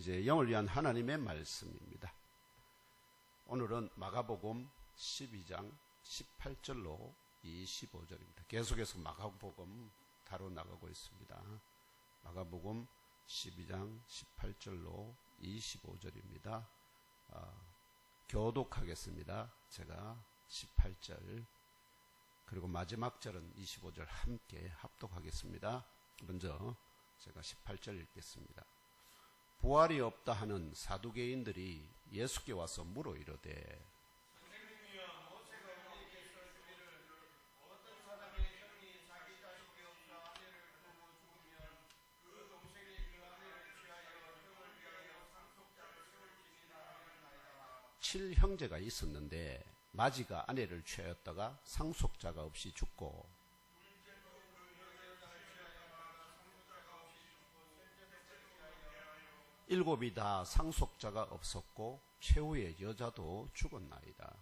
이제 영을 위한 하나님의 말씀입니다. 오늘은 마가복음 12장 18절로 25절입니다. 계속해서 마가복음 다뤄나가고 있습니다. 마가복음 12장 18절로 25절입니다. 교독하겠습니다. 제가 18절 그리고 마지막 절은 25절 함께 합독하겠습니다. 먼저 제가 18절 읽겠습니다. 부활이 없다 하는 사두개인들이 예수께 와서 물어 이르되 칠형제가 있었는데 마지가 아내를 취하였다가 상속자가 없이 죽고 일곱이 다 상속자가 없었고 최후의 여자도 죽었나이다.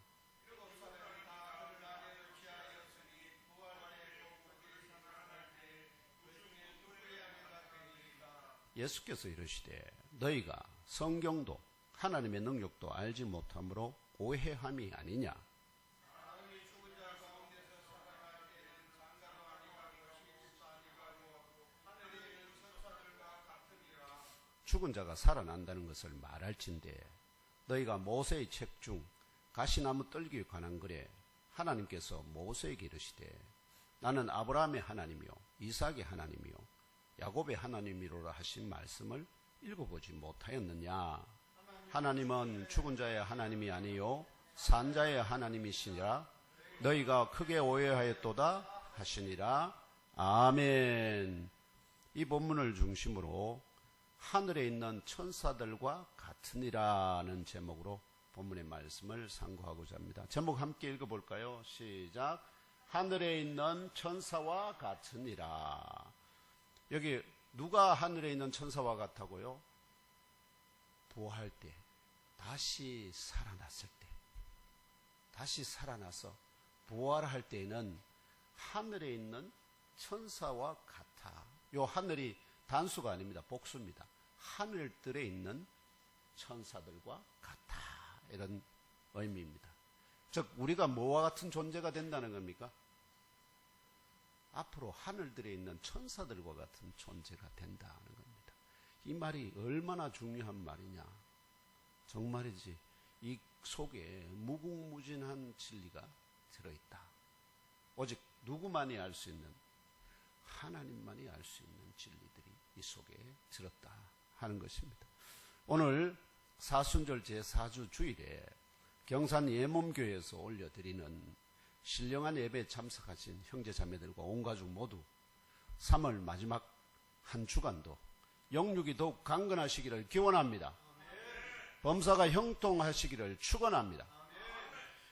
예수께서 이르시되 너희가 성경도 하나님의 능력도 알지 못함으로 오해함이 아니냐. 죽은 자가 살아난다는 것을 말할진대 너희가 모세의 책 중 가시나무 떨기에 관한 글에 하나님께서 모세에게 이르시되 나는 아브라함의 하나님이요 이삭의 하나님이요 야곱의 하나님이로라 하신 말씀을 읽어보지 못하였느냐. 하나님은 죽은 자의 하나님이 아니요 산 자의 하나님이시니라. 너희가 크게 오해하였도다 하시니라. 아멘. 이 본문을 중심으로 하늘에 있는 천사들과 같으니라는 제목으로 본문의 말씀을 상고하고자 합니다. 제목 함께 읽어볼까요? 시작. 하늘에 있는 천사와 같으니라. 여기 누가 하늘에 있는 천사와 같다고요? 부활할 때, 다시 살아났을 때, 다시 살아나서 부활할 때에는 하늘에 있는 천사와 같아. 요 하늘이 단수가 아닙니다. 복수입니다. 하늘들에 있는 천사들과 같아. 이런 의미입니다. 즉 우리가 뭐와 같은 존재가 된다는 겁니까? 앞으로 하늘들에 있는 천사들과 같은 존재가 된다는 겁니다. 이 말이 얼마나 중요한 말이냐. 정말이지 이 속에 무궁무진한 진리가 들어있다. 오직 누구만이 알 수 있는 하나님만이 알 수 있는 진리들이 이 속에 들었다 하는 것입니다. 오늘 사순절 제4주 주일에 경산 예몸교회에서 올려드리는 신령한 예배에 참석하신 형제자매들과 온 가족 모두 3월 마지막 한 주간도 영육이 더욱 강건하시기를 기원합니다. 범사가 형통하시기를 축원합니다.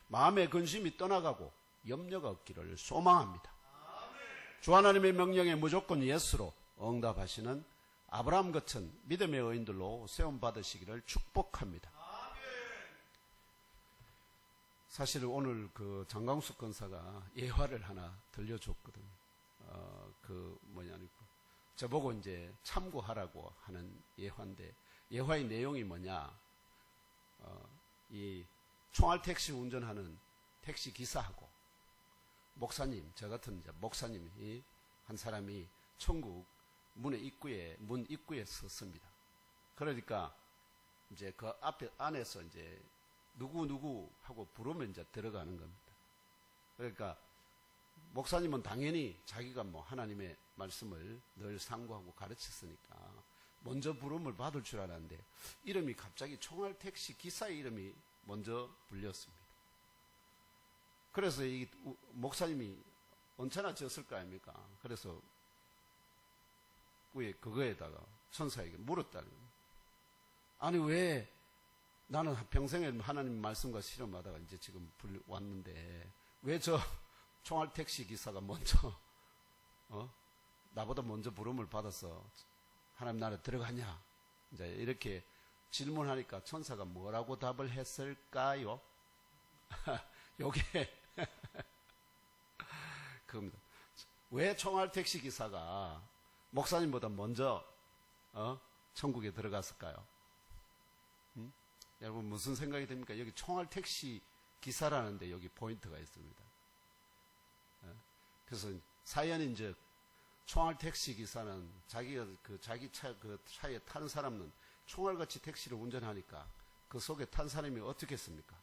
마음의 근심이 떠나가고 염려가 없기를 소망합니다. 주 하나님의 명령에 무조건 예스로 응답하시는 아브라함 같은 믿음의 의인들로 세움받으시기를 축복합니다. 사실 오늘 그 장광숙 권사가 예화를 하나 들려줬거든. 저보고 이제 참고하라고 하는 예화인데, 예화의 내용이 뭐냐. 이 총알 택시 운전하는 택시 기사하고 목사님, 저 같은 이제 목사님이 한 사람이 천국 문 입구에 섰습니다. 그러니까 이제 그 안에서 이제 누구 하고 부르면 이제 들어가는 겁니다. 그러니까 목사님은 당연히 자기가 뭐 하나님의 말씀을 늘 상고하고 가르쳤으니까 먼저 부름을 받을 줄 알았는데 이름이 갑자기 총알 택시 기사의 이름이 먼저 불렸습니다. 그래서 이 목사님이 언짢아 지었을 거 아닙니까? 그래서 위에 그거에다가 천사에게 물었다는 거예요. 아니 왜 나는 평생에 하나님 말씀과 실험하다가 이제 지금 왔는데 왜 저 총알 택시 기사가 먼저 나보다 먼저 부름을 받아서 하나님 나라에 들어가냐? 이제 이렇게 질문하니까 천사가 뭐라고 답을 했을까요? 요게 그겁니다. 왜 총알 택시 기사가 목사님보다 먼저 천국에 들어갔을까요? 여러분 무슨 생각이 듭니까? 여기 총알 택시 기사라는데 여기 포인트가 있습니다. 그래서 사연인즉 총알 택시 기사는 자기가 자기 차에 타는 사람은 총알같이 택시를 운전하니까 그 속에 탄 사람이 어떻겠습니까?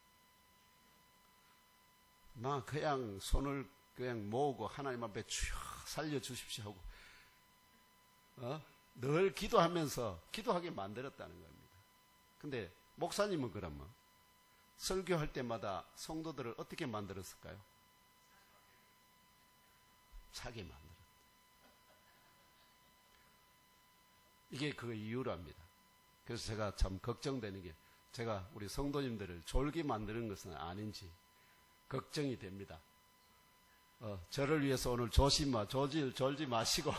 나 그냥 손을 그냥 모으고 하나님 앞에 주여 살려주십시오 하고 늘 기도하면서 기도하게 만들었다는 겁니다. 근데 목사님은 그러면 설교할 때마다 성도들을 어떻게 만들었을까요? 차게 만들었다. 이게 그 이유랍니다. 그래서 제가 참 걱정되는 게 제가 우리 성도님들을 졸게 만드는 것은 아닌지 걱정이 됩니다. 저를 위해서 오늘 졸지 마시고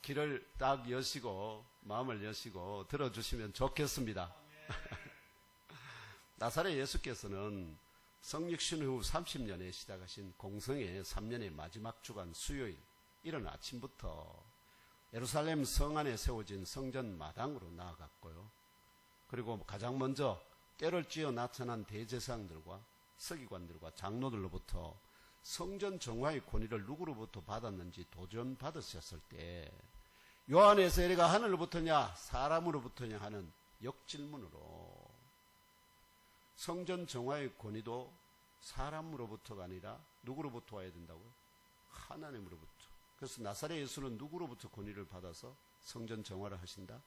길을 딱 여시고 마음을 여시고 들어주시면 좋겠습니다. 나사렛 예수께서는 성육신 후 30년에 시작하신 공성의 3년의 마지막 주간 수요일 이른 아침부터 예루살렘 성 안에 세워진 성전 마당으로 나아갔고요. 그리고 가장 먼저 떼를 쥐어 나타난 대제사장들과 서기관들과 장로들로부터 성전 정화의 권위를 누구로부터 받았는지 도전받으셨을 때 요한의 세례가 하늘로부터냐 사람으로부터냐 하는 역질문으로 성전 정화의 권위도 사람으로부터가 아니라 누구로부터 와야 된다고요? 하나님으로부터. 그래서 나사렛 예수는 누구로부터 권위를 받아서 성전 정화를 하신다?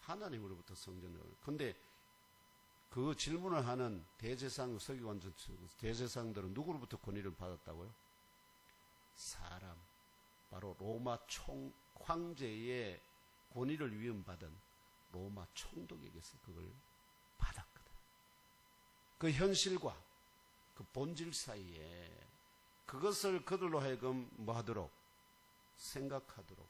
하나님으로부터 성전을. 근데 그 질문을 하는 대제사장, 서기관, 대제사장들은 누구로부터 권위를 받았다고요? 사람. 바로 로마 황제의 권위를 위임받은 로마 총독에게서 그걸 받았거든. 그 현실과 그 본질 사이에 그것을 그들로 하여금 뭐 하도록 생각하도록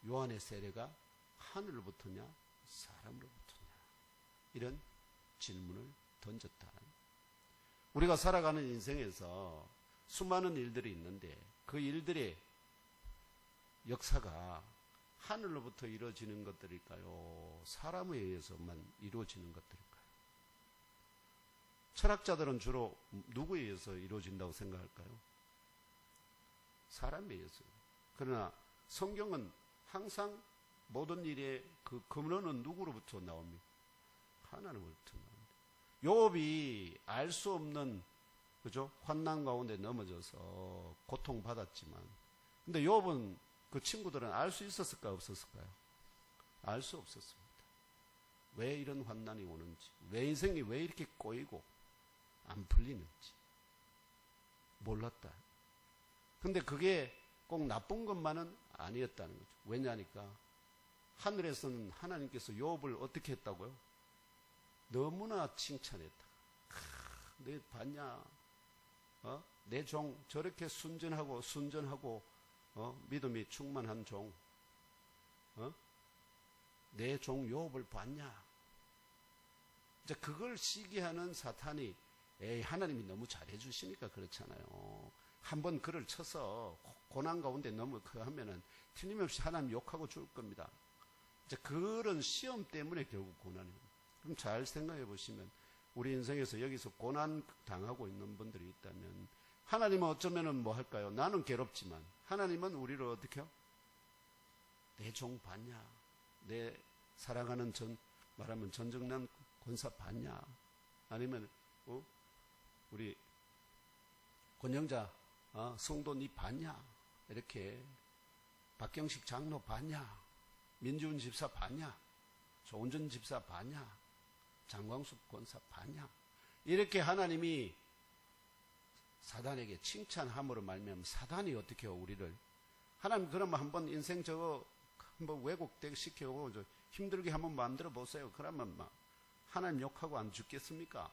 요한의 세례가 하늘로부터냐 사람으로부터냐 이런 질문을 던졌다. 우리가 살아가는 인생에서 수많은 일들이 있는데 그 일들의 역사가 하늘로부터 이루어지는 것들일까요? 사람에 의해서만 이루어지는 것들일까요? 철학자들은 주로 누구에 의해서 이루어진다고 생각할까요? 사람에 의해서. 그러나 성경은 항상 모든 일의 그 근원은 누구로부터 나옵니까? 하나님으로부터 나옵니다. 욥이 알 수 없는 그죠? 환난 가운데 넘어져서 고통받았지만 근데 욥은 그 친구들은 알 수 있었을까요? 없었을까요? 알 수 없었습니다. 왜 이런 환난이 오는지, 왜 인생이 왜 이렇게 꼬이고 안 풀리는지 몰랐다. 근데 그게 꼭 나쁜 것만은 아니었다는 거죠. 왜냐하니까 하늘에서는 하나님께서 욥을 어떻게 했다고요? 너무나 칭찬했다. 내 봤냐? 내 종 저렇게 순전하고 믿음이 충만한 종, 내 종 욥을 봤냐? 이제 그걸 시기하는 사탄이 하나님이 너무 잘해주시니까 그렇잖아요. 한번 그를 쳐서 고난 가운데 하면은 틀림없이 하나님 욕하고 죽을 겁니다. 이제 그런 시험 때문에 결국 고난이. 그럼 잘 생각해 보시면 우리 인생에서 여기서 고난 당하고 있는 분들이 있다면 하나님은 어쩌면은 뭐 할까요? 나는 괴롭지만 하나님은 우리를 어떻게 해요? 내 종 봤냐? 내 사랑하는 말하면 전정난 권사 봤냐? 아니면 우리 권영자 성도 니 봤냐? 이렇게 박경식 장로 봤냐? 민주훈 집사 봤냐? 조은전 집사 봤냐? 장광숙 권사 봤냐? 이렇게 하나님이 사단에게 칭찬함으로 말미암아 사단이 어떻게 해요? 우리를 하나님 그러면 한번 인생 저거 한번 왜곡되게 시켜고 힘들게 한번 만들어 보세요. 그러면 막 하나님 욕하고 안 죽겠습니까?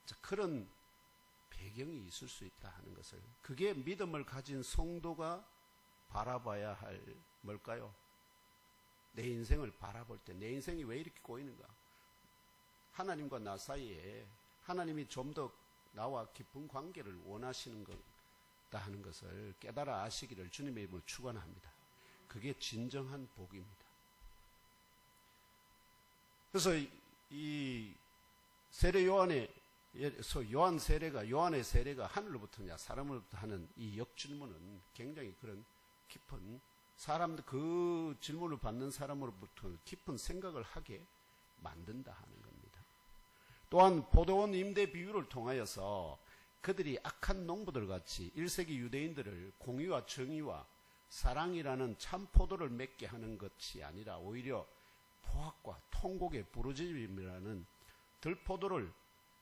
자, 그런 배경이 있을 수 있다 하는 것을 그게 믿음을 가진 성도가 바라봐야 할 뭘까요? 내 인생을 바라볼 때 내 인생이 왜 이렇게 꼬이는가? 하나님과 나 사이에 하나님이 좀 더 나와 깊은 관계를 원하시는 것다 하는 것을 깨달아 아시기를 주님의 이름으로 축원합니다. 그게 진정한 복입니다. 그래서 이 세례 요한의 세례가 하늘로부터냐 사람으로부터 하는 이 역질문은 굉장히 그런 깊은 사람들 그 질문을 받는 사람으로부터 깊은 생각을 하게 만든다 하는 겁니다. 또한 포도원 임대 비유를 통하여서 그들이 악한 농부들 같이 1세기 유대인들을 공의와 정의와 사랑이라는 참 포도를 맺게 하는 것이 아니라 오히려 포악과 통곡의 부르짖음이라는 들포도를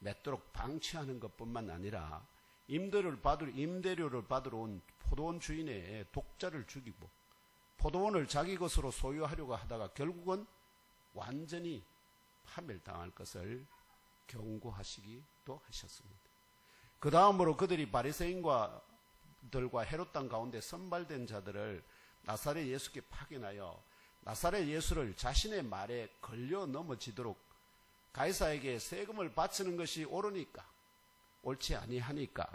맺도록 방치하는 것뿐만 아니라 임대료를 받으러 온 포도원 주인의 독자를 죽이고 포도원을 자기 것으로 소유하려고 하다가 결국은 완전히 파멸당할 것을 경고하시기도 하셨습니다. 그 다음으로 그들이 바리새인들과 헤롯 땅 가운데 선발된 자들을 나사렛 예수께 파견하여 나사렛 예수를 자신의 말에 걸려 넘어지도록 가이사에게 세금을 바치는 것이 옳으니까 옳지 아니하니까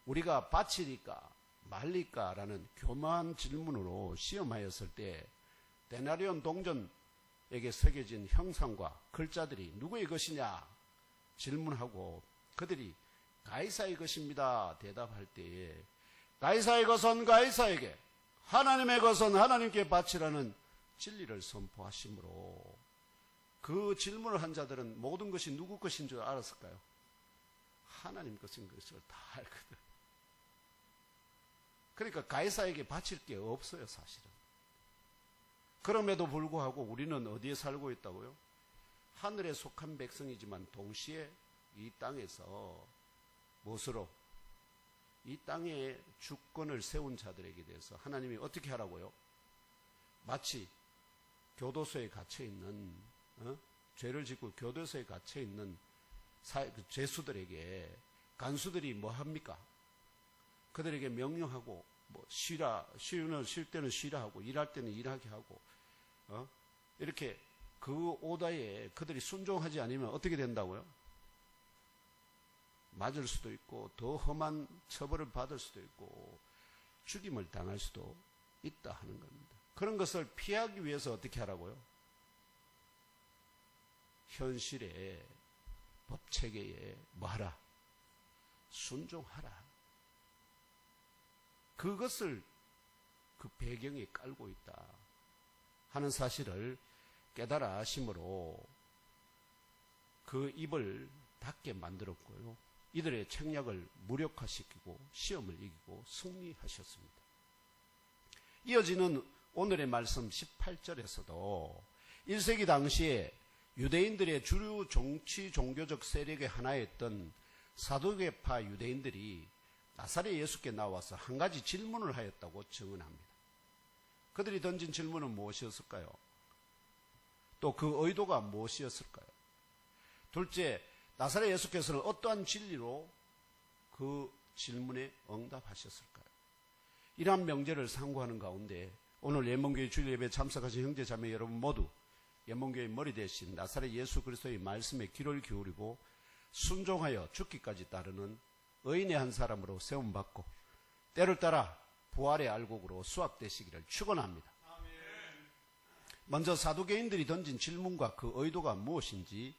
우리가 바치니까 말리까라는 교묘한 질문으로 시험하였을 때 데나리온 동전에게 새겨진 형상과 글자들이 누구의 것이냐 질문하고 그들이 가이사의 것입니다 대답할 때에 가이사의 것은 가이사에게 하나님의 것은 하나님께 바치라는 진리를 선포하심으로 그 질문을 한 자들은 모든 것이 누구 것인 줄 알았을까요? 하나님 것인 것을 다 알거든. 그러니까 가이사에게 바칠 게 없어요, 사실은. 그럼에도 불구하고 우리는 어디에 살고 있다고요? 하늘에 속한 백성이지만 동시에 이 땅에서 무엇으로? 이 땅에 주권을 세운 자들에게 대해서 하나님이 어떻게 하라고요? 마치 교도소에 갇혀있는 죄를 짓고 교도소에 갇혀있는 죄수들에게 간수들이 뭐 합니까? 그들에게 명령하고 쉴 때는 쉬라 하고 일할 때는 일하게 하고 이렇게 그 오다에 그들이 순종하지 않으면 어떻게 된다고요? 맞을 수도 있고 더 험한 처벌을 받을 수도 있고 죽임을 당할 수도 있다 하는 겁니다. 그런 것을 피하기 위해서 어떻게 하라고요? 현실의 법체계에 뭐하라? 순종하라. 그것을 그 배경에 깔고 있다 하는 사실을 깨달아 하심으로 그 입을 닫게 만들었고요. 이들의 책략을 무력화시키고 시험을 이기고 승리하셨습니다. 이어지는 오늘의 말씀 18절에서도 1세기 당시에 유대인들의 주류 정치 종교적 세력의 하나였던 사두개파 유대인들이 나사렛 예수께 나와서 한 가지 질문을 하였다고 증언합니다. 그들이 던진 질문은 무엇이었을까요? 또 그 의도가 무엇이었을까요? 둘째, 나사렛 예수께서는 어떠한 진리로 그 질문에 응답하셨을까요? 이러한 명제를 상고하는 가운데 오늘 예mon교회 주일 예배에 참석하신 형제 자매 여러분 모두 예mon교회의 머리 대신 나사렛 예수 그리스도의 말씀에 귀를 기울이고 순종하여 죽기까지 따르는 의인의 한 사람으로 세움받고 때를 따라 부활의 알곡으로 수확되시기를 축원합니다. 먼저 사두개인들이 던진 질문과 그 의도가 무엇인지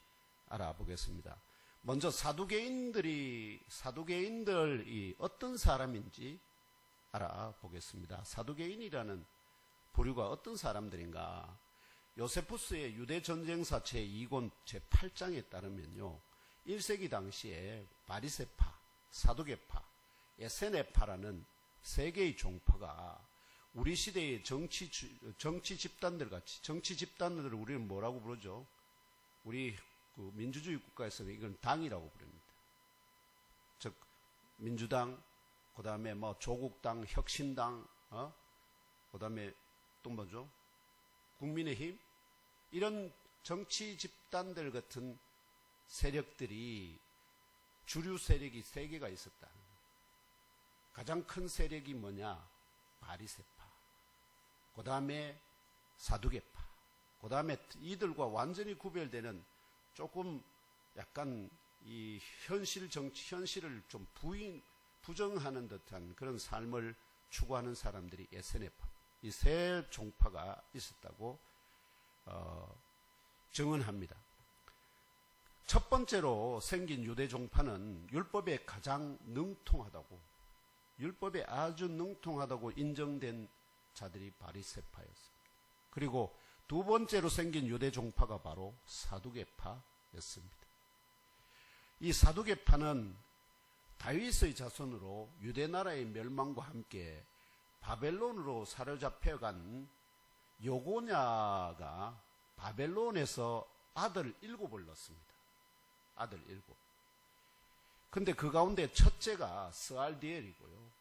알아보겠습니다. 먼저 사두개인들이 어떤 사람인지 알아보겠습니다. 사두개인이라는 부류가 어떤 사람들인가? 요세푸스의 유대전쟁사 제2권 제8장에 따르면요. 1세기 당시에 바리새파, 사두개파, 에세네파라는 세 개의 종파가 우리 시대의 정치 집단들 같이, 정치 집단들을 우리는 뭐라고 부르죠? 우리 그 민주주의 국가에서는 이건 당이라고 부릅니다. 즉, 민주당, 그 다음에 뭐 조국당, 혁신당, 그 다음에 또 뭐죠? 국민의힘? 이런 정치 집단들 같은 세력들이 주류 세력이 세 개가 있었다. 가장 큰 세력이 뭐냐? 바리새파. 그 다음에 사두개파. 그 다음에 이들과 완전히 구별되는 조금 약간 이 현실을 좀 부정하는 듯한 그런 삶을 추구하는 사람들이 에세네파. 이 세 종파가 있었다고 증언합니다. 첫 번째로 생긴 유대 종파는 율법에 가장 능통하다고, 율법에 아주 능통하다고 인정된 자들이 바리새파였습니다. 그리고 두 번째로 생긴 유대 종파가 바로 사두개파였습니다. 이 사두개파는 다윗의 자손으로 유대 나라의 멸망과 함께 바벨론으로 사로잡혀간 여고냐가 바벨론에서 아들 7을 낳습니다. 아들 7. 근데 그 가운데 첫째가 스알디엘이고요.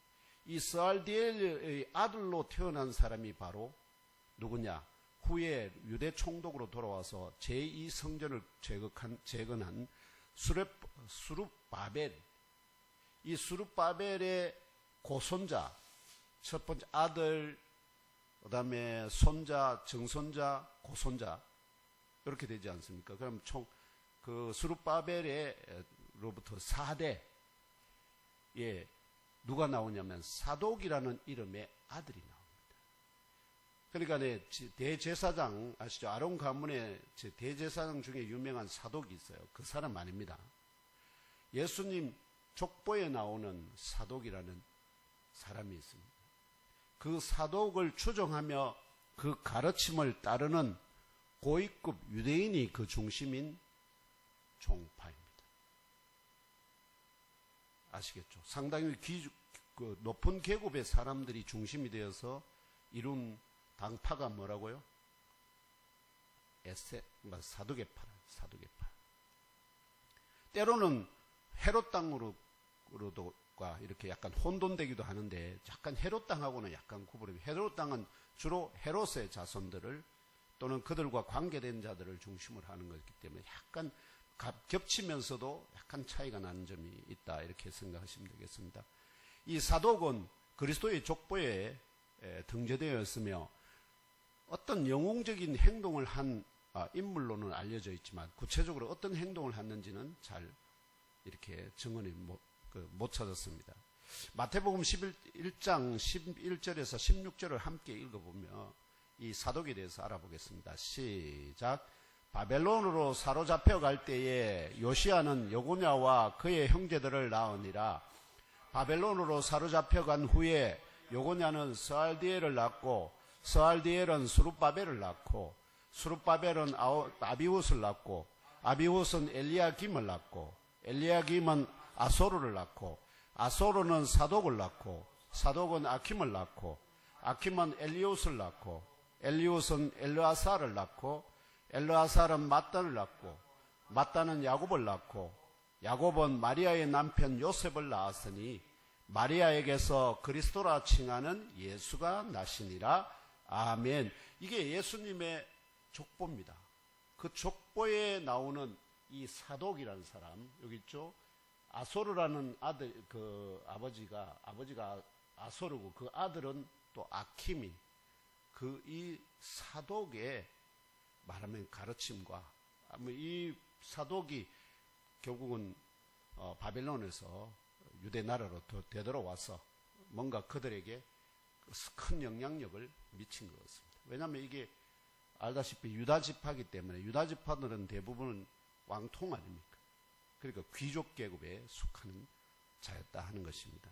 이 스알디엘의 아들로 태어난 사람이 바로 누구냐? 후에 유대 총독으로 돌아와서 제2성전을 재건한 수룹바벨. 이 수룹바벨의 고손자, 첫 번째 아들, 그 다음에 손자, 증손자, 고손자, 이렇게 되지 않습니까? 그럼 총, 수룹바벨로부터 4대, 예, 누가 나오냐면 사독이라는 이름의 아들이 나옵니다. 그러니까 대제사장, 아시죠? 아론 가문의 대제사장 중에 유명한 사독이 있어요. 그 사람 아닙니다. 예수님 족보에 나오는 사독이라는 사람이 있습니다. 그 사독을 추종하며 그 가르침을 따르는 고위급 유대인이 그 중심인 종파입니다. 아시겠죠? 상당히 높은 계급의 사람들이 중심이 되어서 이룬 당파가 뭐라고요? 사두개파. 때로는 헤롯 당으로도 이렇게 약간 혼돈되기도 하는데, 약간 헤롯 당하고는 약간 구분이. 헤롯 당은 주로 헤롯의 자손들을 또는 그들과 관계된 자들을 중심으로 하는 것이기 때문에 약간 겹치면서도 약간 차이가 나는 점이 있다, 이렇게 생각하시면 되겠습니다. 이 사독은 그리스도의 족보에 등재되어 있으며 어떤 영웅적인 행동을 한 인물로는 알려져 있지만 구체적으로 어떤 행동을 했는지는 잘 이렇게 증언이 못 찾았습니다. 마태복음 11장 11절에서 16절을 함께 읽어보며 이 사독에 대해서 알아보겠습니다. 시작. 바벨론으로 사로잡혀 갈 때에 요시야는 여고냐와 그의 형제들을 낳으니라. 바벨론으로 사로잡혀 간 후에 여고냐는 스알디엘을 낳고, 스알디엘은 수룹바벨을 낳고, 수룹바벨은 아비훗을 낳고, 아비훗은 엘리야김을 낳고, 엘리야김은 아소르를 낳고, 아소르는 사독을 낳고, 사독은 아킴을 낳고, 아킴은 엘리웃을 낳고, 엘리웃은 엘르아사를 낳고, 엘르아살은 mat단을 낳고, mat단은 야곱을 낳고, 야곱은 마리아의 남편 요셉을 낳았으니 마리아에게서 그리스도라 칭하는 예수가 나시니라. 아멘. 이게 예수님의 족보입니다. 그 족보에 나오는 이 사독이라는 사람, 여기 있죠? 아소르라는 아들, 아버지가 아소르고 그 아들은 또 아킴이, 이 사독의 말하면 가르침과, 이 사독이 결국은 바벨론에서 유대 나라로 되돌아와서 뭔가 그들에게 큰 영향력을 미친 것 같습니다. 왜냐하면 이게 알다시피 유다지파이기 때문에 유다지파들은 대부분은 왕통 아닙니까? 그러니까 귀족 계급에 속하는 자였다 하는 것입니다.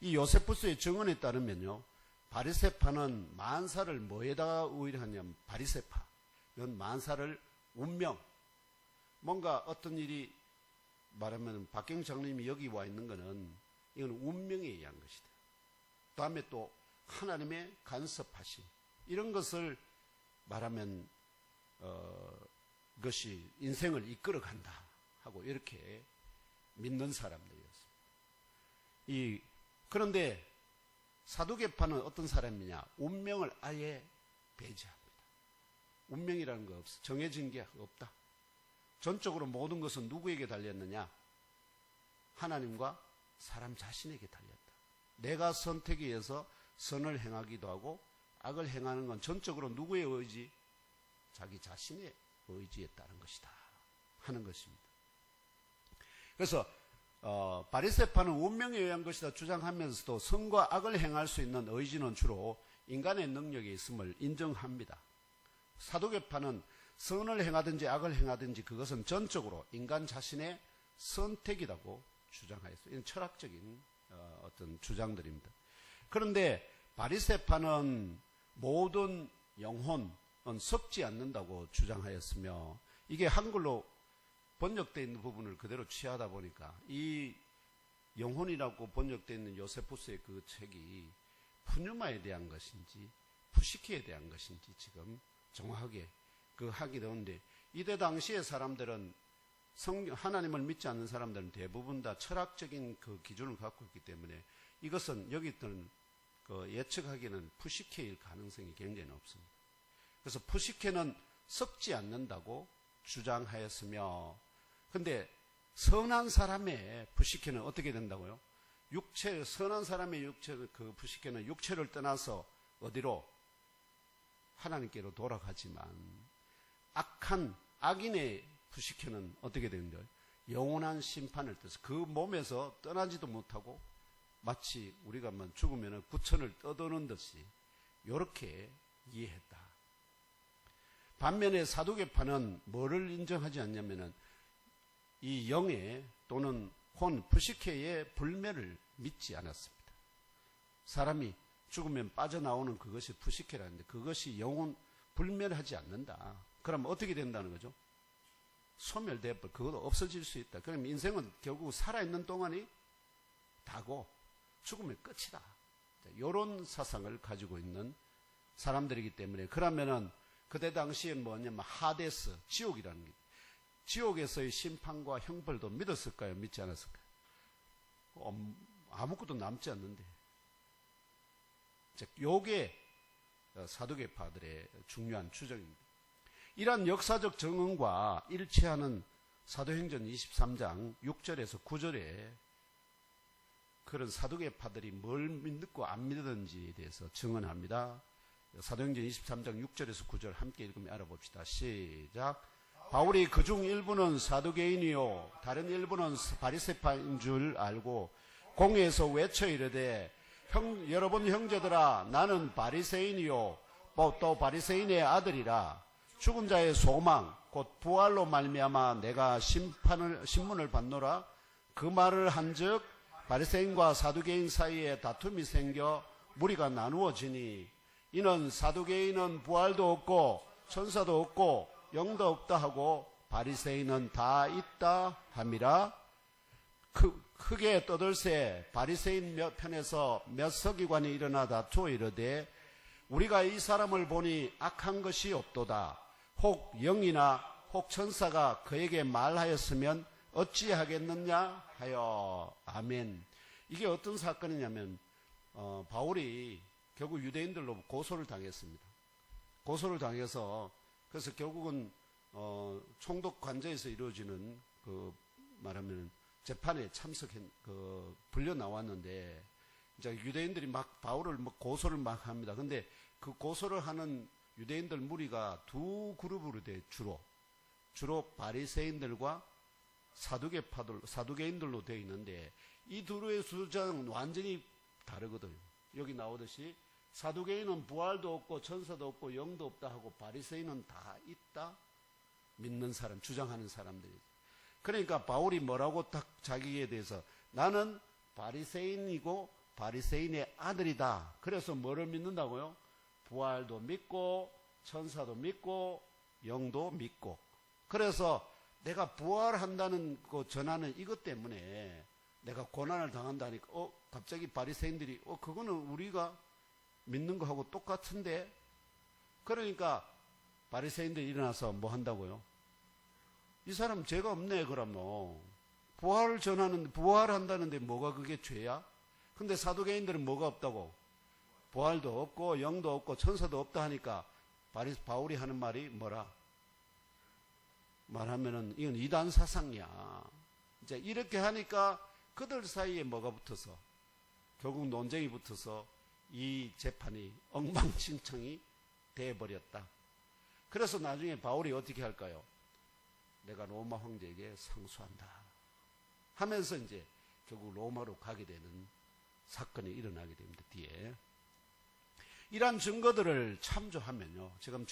이 요세푸스의 증언에 따르면요, 바리새파는 만사를 뭐에다가 의뢰하냐면, 바리새파는 만사를 운명, 뭔가 어떤 일이 말하면 박경 장로님이 여기 와 있는 것은 이건 운명에 의한 것이다. 다음에 또 하나님의 간섭하심, 이런 것을 말하면 그것이 인생을 이끌어간다 하고 이렇게 믿는 사람들이었습니다. 그런데 사두개파는 어떤 사람이냐? 운명을 아예 배제합니다. 운명이라는 거 없어. 정해진 게 없다. 전적으로 모든 것은 누구에게 달렸느냐? 하나님과 사람 자신에게 달렸다. 내가 선택에 의해서 선을 행하기도 하고 악을 행하는 건 전적으로 누구의 의지? 자기 자신의 의지에 따른 것이다 하는 것입니다. 그래서 바리새파는 운명에 의한 것이다 주장하면서도 선과 악을 행할 수 있는 의지는 주로 인간의 능력에 있음을 인정합니다. 사두개파는 선을 행하든지 악을 행하든지 그것은 전적으로 인간 자신의 선택이라고 주장하였어요. 이건 철학적인 어떤 주장들입니다. 그런데 바리새파는 모든 영혼은 썩지 않는다고 주장하였으며, 이게 한글로 번역되어 있는 부분을 그대로 취하다 보니까 이 영혼이라고 번역되어 있는 요세푸스의 그 책이 푸뉴마에 대한 것인지 푸시키에 대한 것인지 지금 정확하게 하기 어려운데, 이때 당시의 사람들은 하나님을 믿지 않는 사람들은 대부분 다 철학적인 그 기준을 갖고 있기 때문에 이것은 여기들은 예측하기는 푸시케일 가능성이 굉장히 높습니다. 그래서 푸시케는 썩지 않는다고 주장하였으며, 근데 선한 사람의 푸시케는 어떻게 된다고요? 선한 사람의 그 푸시케는 육체를 떠나서 어디로? 하나님께로 돌아가지만, 악인의 푸시케는 어떻게 되는가요? 영원한 심판을 뜻해서 그 몸에서 떠나지도 못하고 마치 우리가 죽으면 구천을 떠도는 듯이 이렇게 이해했다. 반면에 사두개파는 뭐를 인정하지 않냐면은 이 영의 또는 푸시케의 불멸을 믿지 않았습니다. 사람이 죽으면 빠져나오는 그것이 푸시케라는데 그것이 영혼 불멸하지 않는다. 그럼 어떻게 된다는 거죠? 소멸돼버려. 그것도 없어질 수 있다. 그럼 인생은 결국 살아있는 동안이 다고 죽으면 끝이다. 이런 사상을 가지고 있는 사람들이기 때문에, 그러면은 그때 당시에 뭐냐면 하데스, 지옥이라는 게, 지옥에서의 심판과 형벌도 믿었을까요? 믿지 않았을까요? 아무것도 남지 않는데. 요게 사두개파들의 중요한 주장입니다. 이러한 역사적 증언과 일치하는 사도행전 23장 6절에서 9절에 그런 사두개파들이 뭘 믿고 안 믿는지에 대해서 증언합니다. 사도행전 23장 6절에서 9절 함께 읽으면 알아봅시다. 시작. 바울이 그중 일부는 사두개인이요 다른 일부는 바리새파인 줄 알고 공회에서 외쳐 이르되 여러분 형제들아, 나는 바리새인이요 또 바리새인의 아들이라. 죽은 자의 소망 곧 부활로 말미암아 내가 신문을 받노라. 그 말을 한즉 바리새인과 사두개인 사이에 다툼이 생겨 무리가 나누어지니, 이는 사두개인은 부활도 없고 천사도 없고 영도 없다 하고 바리새인은 다 있다 함이라. 크게 떠들새 바리새인 편에서 몇 서기관이 일어나 다투어 이르되 우리가 이 사람을 보니 악한 것이 없도다. 혹 영이나 혹 천사가 그에게 말하였으면 어찌하겠느냐 하여. 아멘. 이게 어떤 사건이냐면 바울이 결국 유대인들로 고소를 당했습니다. 고소를 당해서 그래서 결국은 총독 관저에서 이루어지는 말하면 재판에 불려 나왔는데, 이제 유대인들이 막 바울을 고소를 막 합니다. 근데 그 고소를 하는 유대인들 무리가 두 그룹으로 돼. 주로 바리새인들과 사두개인들로 되어 있는데, 이 둘의 주장은 완전히 다르거든요. 여기 나오듯이 사두개인은 부활도 없고 천사도 없고 영도 없다 하고 바리새인은 다 있다 믿는 사람, 주장하는 사람들이죠. 그러니까 바울이 뭐라고 딱 자기에 대해서 나는 바리새인이고 바리새인의 아들이다. 그래서 뭐를 믿는다고요? 부활도 믿고 천사도 믿고 영도 믿고. 그래서 내가 부활한다는 거 전하는 이것 때문에 내가 고난을 당한다니까 갑자기 바리새인들이 그거는 우리가 믿는 거하고 똑같은데. 그러니까 바리새인들이 일어나서 뭐 한다고요? 이 사람 죄가 없네. 그러면 부활한다는데 뭐가 그게 죄야? 근데 사두개인들은 뭐가 없다고? 부활도 없고 영도 없고 천사도 없다 하니까 바울이 하는 말이 뭐라? 말하면은 이건 이단 사상이야. 이제 이렇게 하니까 그들 사이에 뭐가 붙어서 결국 논쟁이 붙어서 이 재판이 엉망진창이 돼버렸다. 그래서 나중에 바울이 어떻게 할까요? 내가 로마 황제에게 상소한다 하면서 이제 결국 로마로 가게 되는 사건이 일어나게 됩니다. 뒤에 이러한 증거들을 참조하면요. 지금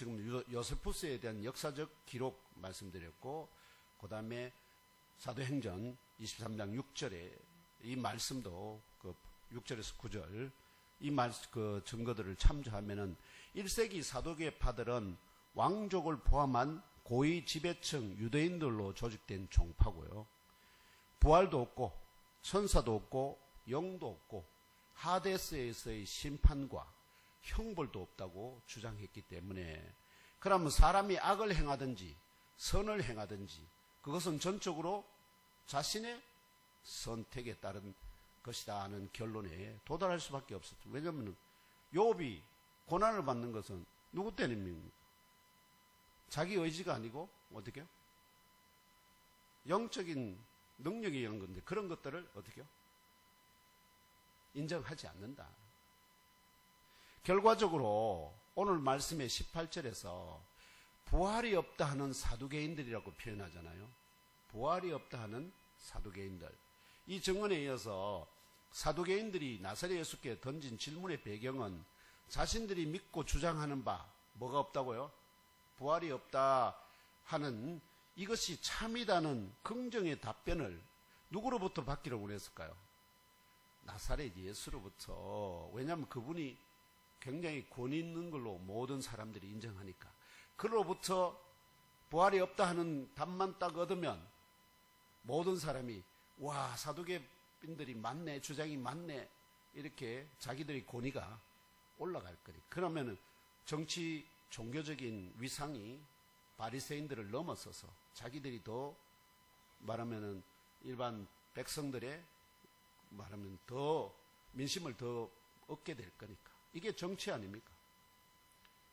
요세푸스에 대한 역사적 기록 말씀드렸고, 그 다음에 사도행전 23장 6절에 이 말씀도 그 6절에서 9절 그 증거들을 참조하면은 1세기 사도계파들은 왕족을 포함한 고위 지배층 유대인들로 조직된 종파고요. 부활도 없고 천사도 없고 영도 없고 하데스에서의 심판과 형벌도 없다고 주장했기 때문에, 그러면 사람이 악을 행하든지 선을 행하든지 그것은 전적으로 자신의 선택에 따른 것이다 하는 결론에 도달할 수밖에 없었죠. 왜냐하면 욥이 고난을 받는 것은 누구 때문입니까? 자기 의지가 아니고 어떻게 해요? 영적인 능력에 의한 건데, 그런 것들을 어떻게 해요? 인정하지 않는다. 결과적으로 오늘 말씀의 18절에서 부활이 없다 하는 사두개인들이라고 표현하잖아요. 부활이 없다 하는 사두개인들. 이 증언에 이어서 사두개인들이 나사렛 예수께 던진 질문의 배경은 자신들이 믿고 주장하는 바 뭐가 없다고요? 부활이 없다 하는 이것이 참이다는 긍정의 답변을 누구로부터 받기를 원했을까요? 나사렛 예수로부터. 왜냐하면 그분이 굉장히 권위 있는 걸로 모든 사람들이 인정하니까. 그로부터 부활이 없다 하는 답만 딱 얻으면 모든 사람이 와, 사두개인들이 맞네, 주장이 맞네, 이렇게 자기들의 권위가 올라갈 거니. 그러면은 정치 종교적인 위상이 바리새인들을 넘어서서 자기들이 더 말하면은 일반 백성들의 말하면 더 민심을 더 얻게 될 거니까. 이게 정치 아닙니까?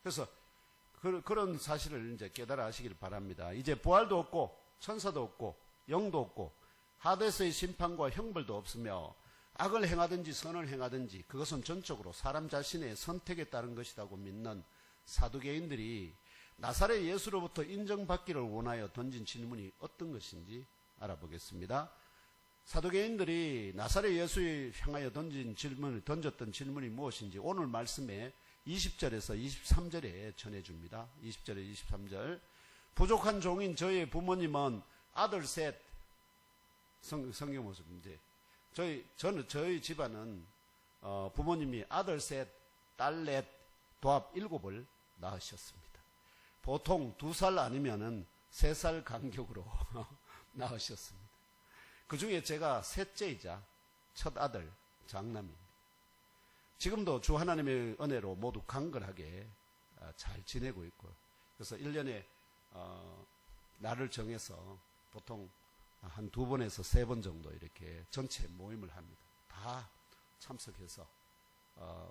그래서 그런 사실을 이제 깨달아 하시길 바랍니다. 이제 부활도 없고 천사도 없고 영도 없고 하데스의 심판과 형벌도 없으며 악을 행하든지 선을 행하든지 그것은 전적으로 사람 자신의 선택에 따른 것이라고 믿는 사두개인들이 나사렛 예수로부터 인정받기를 원하여 던진 질문이 어떤 것인지 알아보겠습니다. 사두개인들이 나사렛 예수에 향하여 던졌던 질문이 무엇인지 오늘 말씀에 20절에서 23절에 전해줍니다. 20절에 23절. 부족한 종인 저의 부모님은 아들 셋, 성경 모습 이제 저희 집안은 부모님이 아들 셋, 딸 넷, 도합 7을 낳으셨습니다. 보통 2살 아니면은 3살 간격으로 낳으셨습니다. 그 중에 제가 셋째이자 첫 아들, 장남입니다. 지금도 주 하나님의 은혜로 모두 강건하게 잘 지내고 있고요. 그래서 1년에 날을 정해서 보통 한 2번에서 3번 정도 이렇게 전체 모임을 합니다. 다 참석해서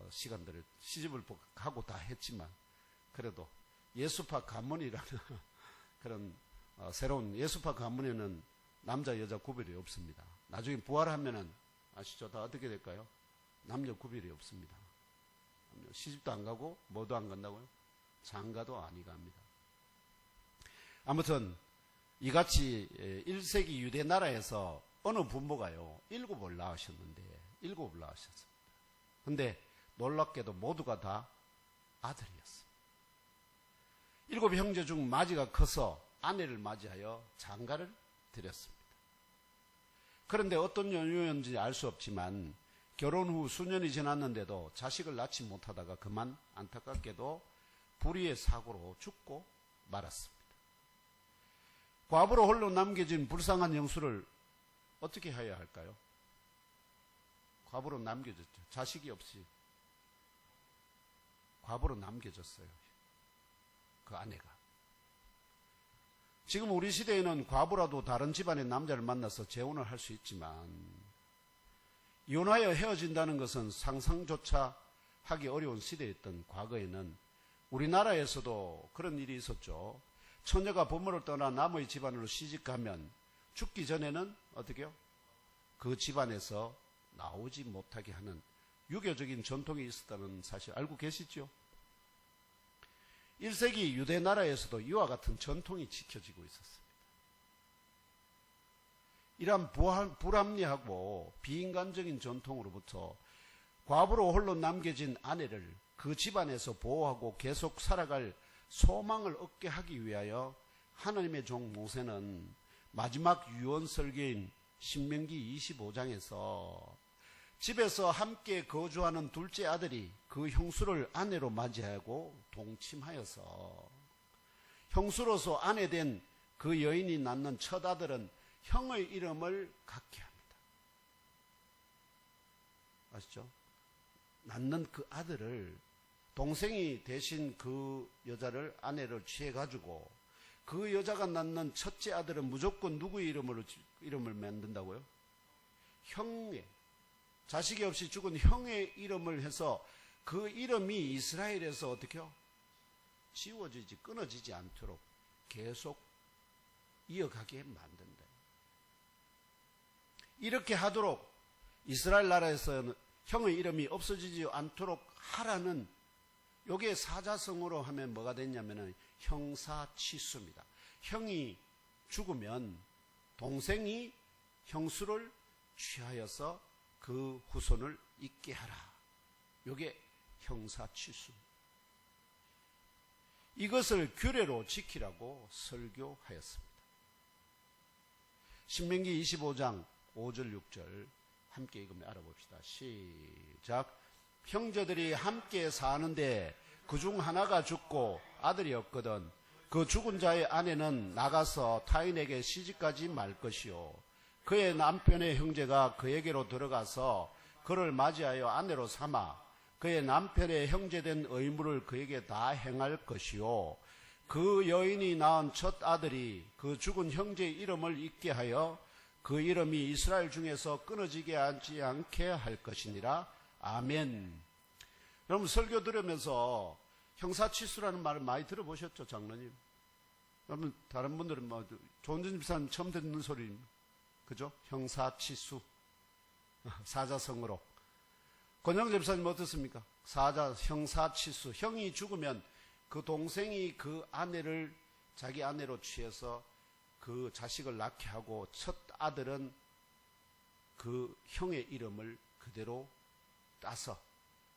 시간들을 시집을 가고 다 했지만 그래도 예수파 가문이라는 그런 새로운 예수파 가문에는 남자 여자 구별이 없습니다. 나중에 부활하면은 아시죠? 다 어떻게 될까요? 남녀 구별이 없습니다. 시집도 안 가고 뭐도 안 간다고요? 장가도 아니 갑니다. 아무튼 이같이 1세기 유대 나라에서 어느 부모가요 7을 낳으셨는데 7을 낳으셨습니다. 근데 놀랍게도 모두가 다 아들이었습니다. 7 형제 중 마지가 커서 아내를 맞이하여 장가를 드렸습니다. 그런데 어떤 연유였는지 알 수 없지만 결혼 후 수년이 지났는데도 자식을 낳지 못하다가 그만 안타깝게도 불의의 사고로 죽고 말았습니다. 과부로 홀로 남겨진 불쌍한 영수를 어떻게 해야 할까요? 과부로 남겨졌죠. 자식이 없이 과부로 남겨졌어요. 그 아내가. 지금 우리 시대에는 과부라도 다른 집안의 남자를 만나서 재혼을 할 수 있지만 이혼하여 헤어진다는 것은 상상조차 하기 어려운 시대였던 과거에는 우리나라에서도 그런 일이 있었죠. 처녀가 부모를 떠나 남의 집안으로 시집가면 죽기 전에는 어떻게 해요? 그 집안에서 나오지 못하게 하는 유교적인 전통이 있었다는 사실 알고 계시죠? 1세기 유대 나라에서도 이와 같은 전통이 지켜지고 있었습니다. 이러한 불합리하고 비인간적인 전통으로부터 과부로 홀로 남겨진 아내를 그 집안에서 보호하고 계속 살아갈 소망을 얻게 하기 위하여 하나님의 종 모세는 마지막 유언 설교인 신명기 25장에서 집에서 함께 거주하는 둘째 아들이 그 형수를 아내로 맞이하고 동침하여서 형수로서 아내 된 그 여인이 낳는 첫 아들은 형의 이름을 갖게 합니다. 아시죠? 낳는 그 아들을 동생이 대신 그 여자를 아내를 취해가지고 그 여자가 낳는 첫째 아들은 무조건 누구의 이름을 만든다고요? 형의, 자식이 없이 죽은 형의 이름을 해서 그 이름이 이스라엘에서 어떻게요? 지워지지, 끊어지지 않도록 계속 이어가게 만든다. 이렇게 하도록 이스라엘 나라에서는 형의 이름이 없어지지 않도록 하라는, 요게 사자성어로 하면 뭐가 됐냐면은 형사치수입니다. 형이 죽으면 동생이 형수를 취하여서 그 후손을 잇게 하라. 요게 형사치수. 이것을 규례로 지키라고 설교하였습니다. 신명기 25장 5절 6절 함께 읽으면 알아봅시다. 시작. 형제들이 함께 사는데 그중 하나가 죽고 아들이 없거든 그 죽은 자의 아내는 나가서 타인에게 시집가지 말 것이요 그의 남편의 형제가 그에게로 들어가서 그를 맞이하여 아내로 삼아 그의 남편의 형제된 의무를 그에게 다 행할 것이요 그 여인이 낳은 첫 아들이 그 죽은 형제의 이름을 잇게 하여 그 이름이 이스라엘 중에서 끊어지게 하지 않게 할 것이니라. 아멘. 여러분 설교 들으면서 형사치수라는 말을 많이 들어보셨죠, 장로님? 여러분 다른 분들은 뭐 조은진 집사님 처음 듣는 소리입니다. 그죠? 형사치수. 사자성어로. 권영 집사님 어떻습니까? 형사치수. 형이 죽으면 그 동생이 그 아내를 자기 아내로 취해서 그 자식을 낳게 하고 첫 아들은 그 형의 이름을 그대로 따서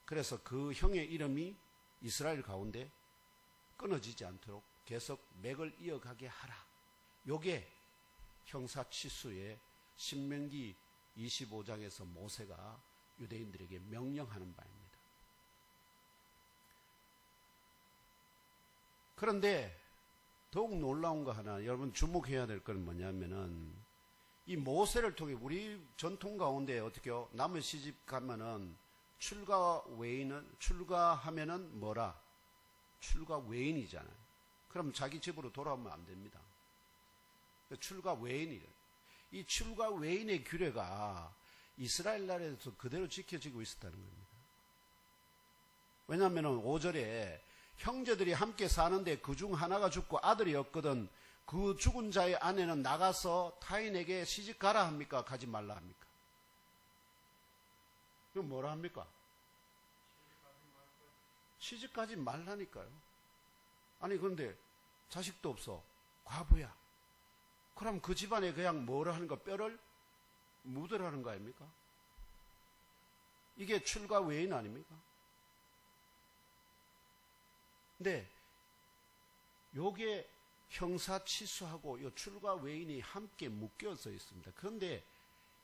그래서 그 형의 이름이 이스라엘 가운데 끊어지지 않도록 계속 맥을 이어가게 하라. 요게 형사치수의 신명기 25장에서 모세가 유대인들에게 명령하는 바입니다. 그런데 더욱 놀라운 거 하나 여러분 주목해야 될 건 뭐냐면은 이 모세를 통해 우리 전통 가운데 어떻게요? 남의 시집 가면은 출가하면은 뭐라? 출가 외인이잖아요. 그럼 자기 집으로 돌아오면 안 됩니다. 출가 외인이래요. 이 출가 외인의 규례가 이스라엘 나라에서 그대로 지켜지고 있었다는 겁니다. 왜냐하면 5절에 형제들이 함께 사는데 그중 하나가 죽고 아들이 없거든 그 죽은 자의 아내는 나가서 타인에게 시집가라 합니까? 가지 말라 합니까? 그럼 뭐라 합니까? 시집가지 말라니까요. 아니 그런데 자식도 없어. 과부야. 그럼 그 집안에 그냥 뭐라 하는 거? 뼈를 묻으라는 거 아닙니까? 이게 출가 외인 아닙니까? 근데 요게 형사치수하고 요 출가 외인이 함께 묶여서 있습니다. 그런데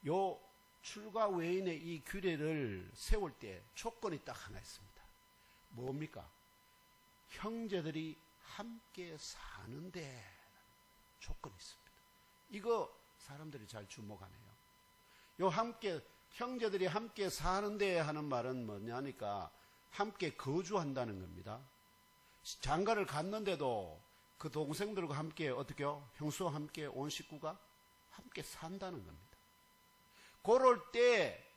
요 출가 외인의 이 규례를 세울 때 조건이 딱 하나 있습니다. 뭡니까? 형제들이 함께 사는데 조건이 있습니다. 이거 사람들이 잘 주목하네요. 요 형제들이 함께 사는데 하는 말은 뭐냐니까 함께 거주한다는 겁니다. 장가를 갔는데도 그 동생들과 함께 어떻게요? 형수와 함께 온 식구가 함께 산다는 겁니다. 그럴 때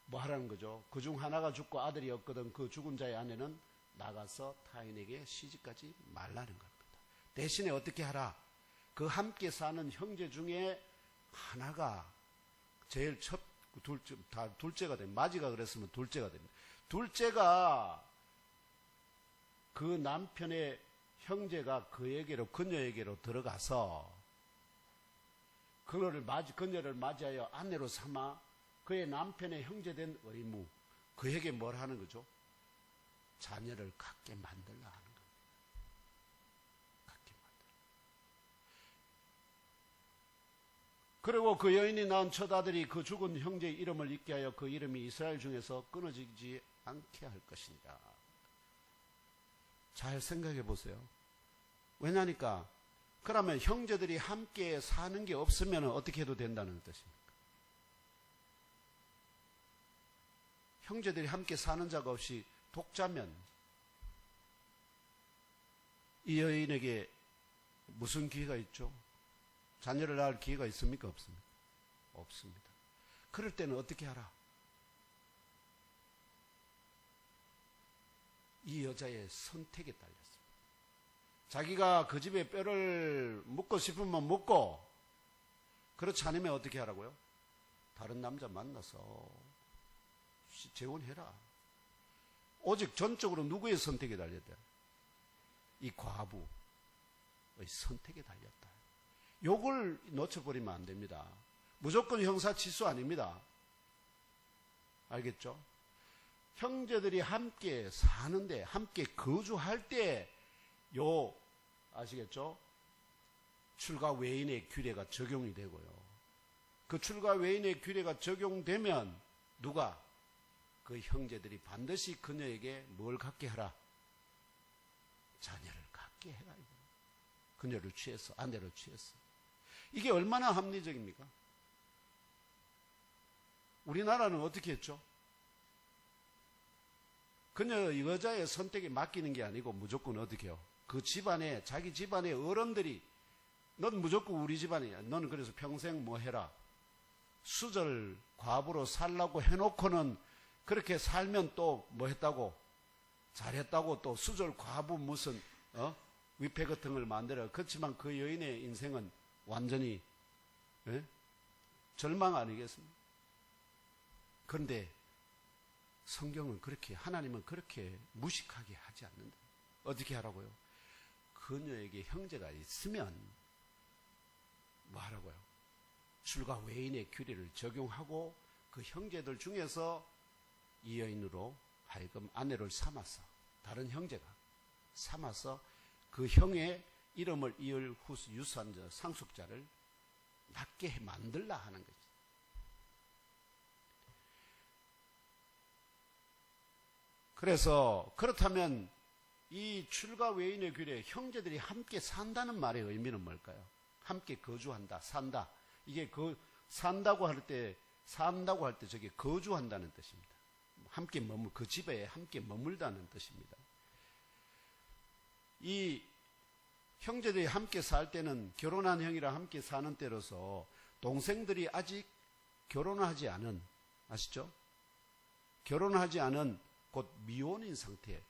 뭐 하라는 거죠? 그중 하나가 죽고 아들이 없거든 그 죽은 자의 아내는 나가서 타인에게 시집가지 말라는 겁니다. 대신에 어떻게 하라? 그 함께 사는 형제 중에 하나가 제일 둘째가 됩니다. 마지가 그랬으면 둘째가 됩니다. 둘째가 그 남편의 형제가 그녀에게로 들어가서 그녀를 맞이하여 아내로 삼아 그의 남편의 형제된 의무, 그에게 뭘 하는 거죠? 자녀를 갖게 만들라 하는 겁니다. 갖게 만들라. 그리고 그 여인이 낳은 첫 아들이 그 죽은 형제의 이름을 잊게 하여 그 이름이 이스라엘 중에서 끊어지지 않게 할 것이니라. 잘 생각해 보세요. 왜냐니까 그러면 형제들이 함께 사는 게 없으면 어떻게 해도 된다는 뜻입니까? 형제들이 함께 사는 자가 없이 독자면 이 여인에게 무슨 기회가 있죠? 자녀를 낳을 기회가 있습니까? 없습니까? 없습니다. 그럴 때는 어떻게 하라? 이 여자의 선택에 달렸습니다. 자기가 그 집에 뼈를 묻고 싶으면 묻고, 그렇지 않으면 어떻게 하라고요? 다른 남자 만나서 재혼해라. 오직 전적으로 누구의 선택에 달렸다? 이 과부의 선택에 달렸다. 요걸 놓쳐버리면 안 됩니다. 무조건 형사치수 아닙니다. 알겠죠? 형제들이 함께 사는데, 함께 거주할 때, 아시겠죠? 출가 외인의 규례가 적용이 되고요. 그 출가 외인의 규례가 적용되면, 누가? 그 형제들이 반드시 그녀에게 뭘 갖게 하라? 자녀를 갖게 해라. 그녀를 취해서, 아내를 취해서. 이게 얼마나 합리적입니까? 우리나라는 어떻게 했죠? 그녀 여자의 선택에 맡기는 게 아니고 무조건 어떻게 해요? 그 집안에, 자기 집안의 어른들이 넌 무조건 우리 집안이야. 너는 그래서 평생 뭐 해라. 수절 과부로 살라고 해놓고는 그렇게 살면 또 뭐 했다고? 잘했다고 또 수절 과부 무슨 위패 같은 걸 만들어. 그렇지만 그 여인의 인생은 완전히 절망 아니겠습니까? 그런데 성경은 그렇게, 하나님은 그렇게 무식하게 하지 않는다. 어떻게 하라고요? 그녀에게 형제가 있으면 뭐 하라고요? 출가 외인의 규례를 적용하고 그 형제들 중에서 이 여인으로 하여금 아내를 삼아서, 다른 형제가 삼아서 그 형의 이름을 이을 유산자, 상속자를 낳게 만들라 하는 거죠. 그래서 그렇다면 이 출가 외인의 규례, 형제들이 함께 산다는 말의 의미는 뭘까요? 함께 거주한다, 산다. 이게 산다고 할 때 저게 거주한다는 뜻입니다. 함께 그 집에 함께 머물다는 뜻입니다. 이 형제들이 함께 살 때는 결혼한 형이랑 함께 사는 때로서 동생들이 아직 결혼하지 않은, 아시죠? 결혼하지 않은 곧 미혼인 상태,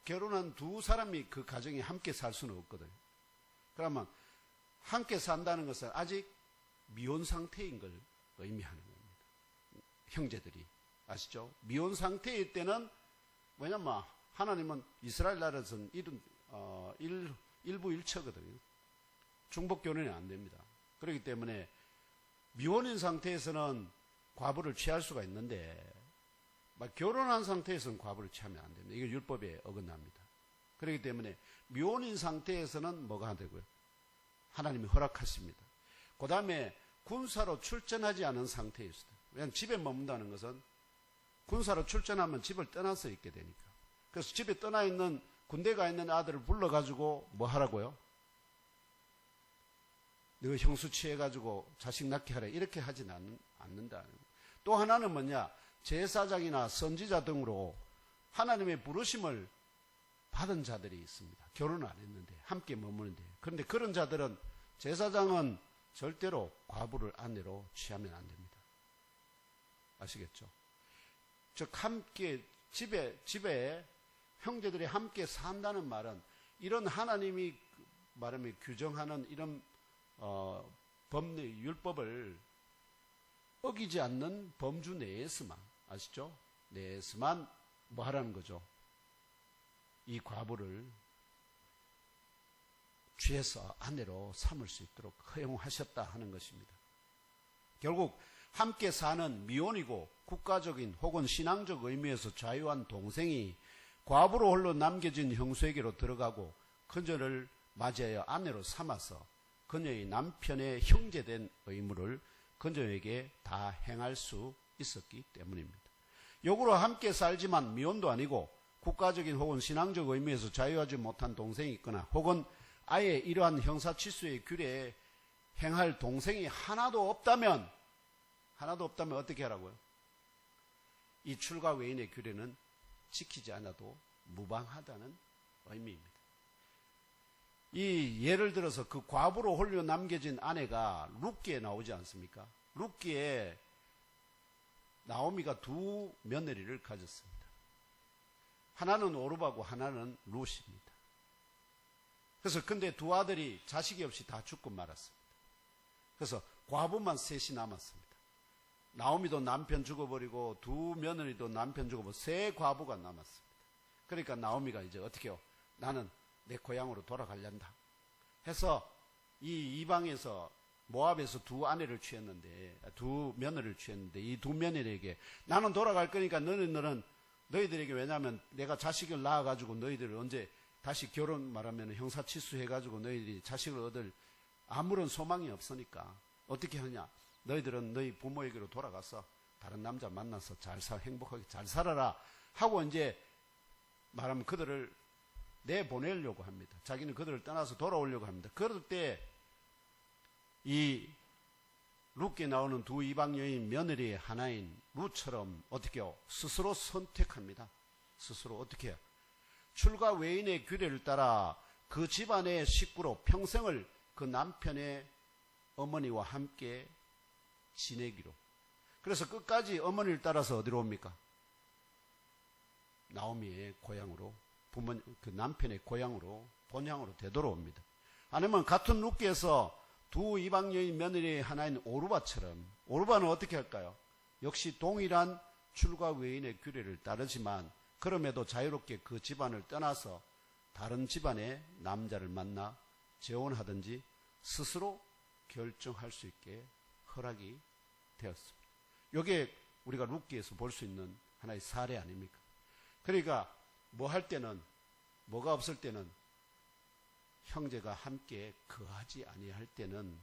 결혼한 두 사람이 그 가정에 함께 살 수는 없거든요. 그러면 함께 산다는 것은 아직 미혼 상태인 걸 의미하는 겁니다. 형제들이. 아시죠? 미혼 상태일 때는, 왜냐면 하나님은 이스라엘 나라에서는 일부일처거든요. 중복 결혼이 안 됩니다. 그렇기 때문에 미혼인 상태에서는 과부를 취할 수가 있는데, 결혼한 상태에서는 과부를 취하면 안 됩니다. 이게 율법에 어긋납니다. 그렇기 때문에 미혼인 상태에서는 뭐가 되고요? 하나님이 허락하십니다. 그 다음에 군사로 출전하지 않은 상태일 수도. 왜냐하면 집에 머문다는 것은 군사로 출전하면 집을 떠나서 있게 되니까. 그래서 집에 떠나 있는, 군대 가 있는 아들을 불러가지고 뭐 하라고요? 너 형수 취해가지고 자식 낳게 하라. 이렇게 하진 않는다. 또 하나는 뭐냐? 제사장이나 선지자 등으로 하나님의 부르심을 받은 자들이 있습니다. 결혼을 안 했는데, 함께 머무는데. 그런데 그런 자들은, 제사장은 절대로 과부를 아내로 취하면 안 됩니다. 아시겠죠? 즉, 함께, 집에 형제들이 함께 산다는 말은, 이런 하나님이 말하면 규정하는 이런, 법리, 율법을 어기지 않는 범주 내에서만, 아시죠? 내에서만 뭐 하라는 거죠? 이 과부를 취해서 아내로 삼을 수 있도록 허용하셨다 하는 것입니다. 결국 함께 사는 미혼이고 국가적인 혹은 신앙적 의미에서 자유한 동생이 과부로 홀로 남겨진 형수에게로 들어가고 그녀를 맞이하여 아내로 삼아서 그녀의 남편의 형제된 의무를 그녀에게 다 행할 수 있었기 때문입니다. 역으로 함께 살지만 미혼도 아니고 국가적인 혹은 신앙적 의미에서 자유하지 못한 동생이 있거나 혹은 아예 이러한 형사치수의 규례에 행할 동생이 하나도 없다면 어떻게 하라고요? 이 출가 외인의 규례는 지키지 않아도 무방하다는 의미입니다. 이 예를 들어서 그 과부로 홀로 남겨진 아내가 룻기에 나오지 않습니까? 룻기에 나오미가 두 며느리를 가졌습니다. 하나는 오르바고 하나는 룻입니다. 그래서 근데 두 아들이 자식이 없이 다 죽고 말았습니다. 그래서 과부만 셋이 남았습니다. 나오미도 남편 죽어버리고 두 며느리도 남편 죽어버리고 세 과부가 남았습니다. 그러니까 나오미가 이제 어떻게 해요? 나는 내 고향으로 돌아가려한다 해서 이 이방에서 모압에서 두 아내를 취했는데 두 며느리를 취했는데 이 두 며느리에게 나는 돌아갈 거니까 너희들에게 왜냐하면 내가 자식을 낳아가지고 너희들을 언제 다시 결혼 말하면 형사치수 해가지고 너희들이 자식을 얻을 아무런 소망이 없으니까 어떻게 하냐? 너희들은 너희 부모에게로 돌아가서 다른 남자 만나서 행복하게 잘 살아라 하고 이제 말하면 그들을 내보내려고 합니다. 자기는 그들을 떠나서 돌아오려고 합니다. 그럴 때 이 룻기에 나오는 두 이방 여인 며느리의 하나인 룻처럼 어떻게 해요? 스스로 선택합니다. 스스로 어떻게 해요? 출가 외인의 규례를 따라 그 집안의 식구로 평생을 그 남편의 어머니와 함께 지내기로. 그래서 끝까지 어머니를 따라서 어디로 옵니까? 나오미의 고향으로, 그 남편의 고향으로, 본향으로 되돌아옵니다. 아니면 같은 룻기에서 두 이방 여인 며느리의 하나인 오르바처럼, 오르바는 어떻게 할까요? 역시 동일한 출가 외인의 규례를 따르지만 그럼에도 자유롭게 그 집안을 떠나서 다른 집안의 남자를 만나 재혼하든지 스스로 결정할 수 있게 허락이 되었습니다. 이게 우리가 룻기에서 볼 수 있는 하나의 사례 아닙니까? 그러니까 뭐 할 때는, 뭐가 없을 때는, 형제가 함께 거하지 아니할 때는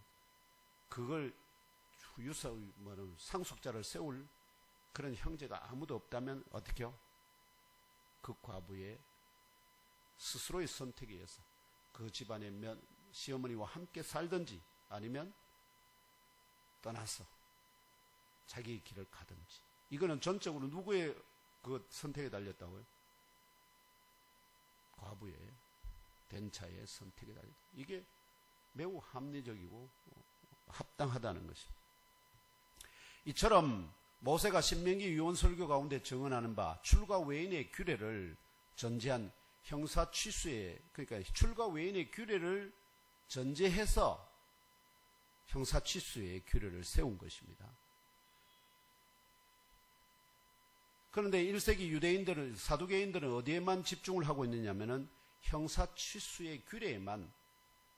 그걸 상속자를 세울 그런 형제가 아무도 없다면 어떻게 해요? 그 과부의 스스로의 선택에 의해서 그 집안의 시어머니와 함께 살든지 아니면 떠나서 자기 길을 가든지. 이거는 전적으로 누구의 그 선택에 달렸다고요? 과부의 된 차의 선택에 달렸다. 이게 매우 합리적이고 합당하다는 것입니다. 이처럼 모세가 신명기 유언설교 가운데 정언하는 바 출가 외인의 규례를 전제한 형사 취수의, 그러니까 출가 외인의 규례를 전제해서 형사 취수의 규례를 세운 것입니다. 그런데 1세기 유대인들은, 사두개인들은 어디에만 집중을 하고 있느냐면은 형사 취수의 규례에만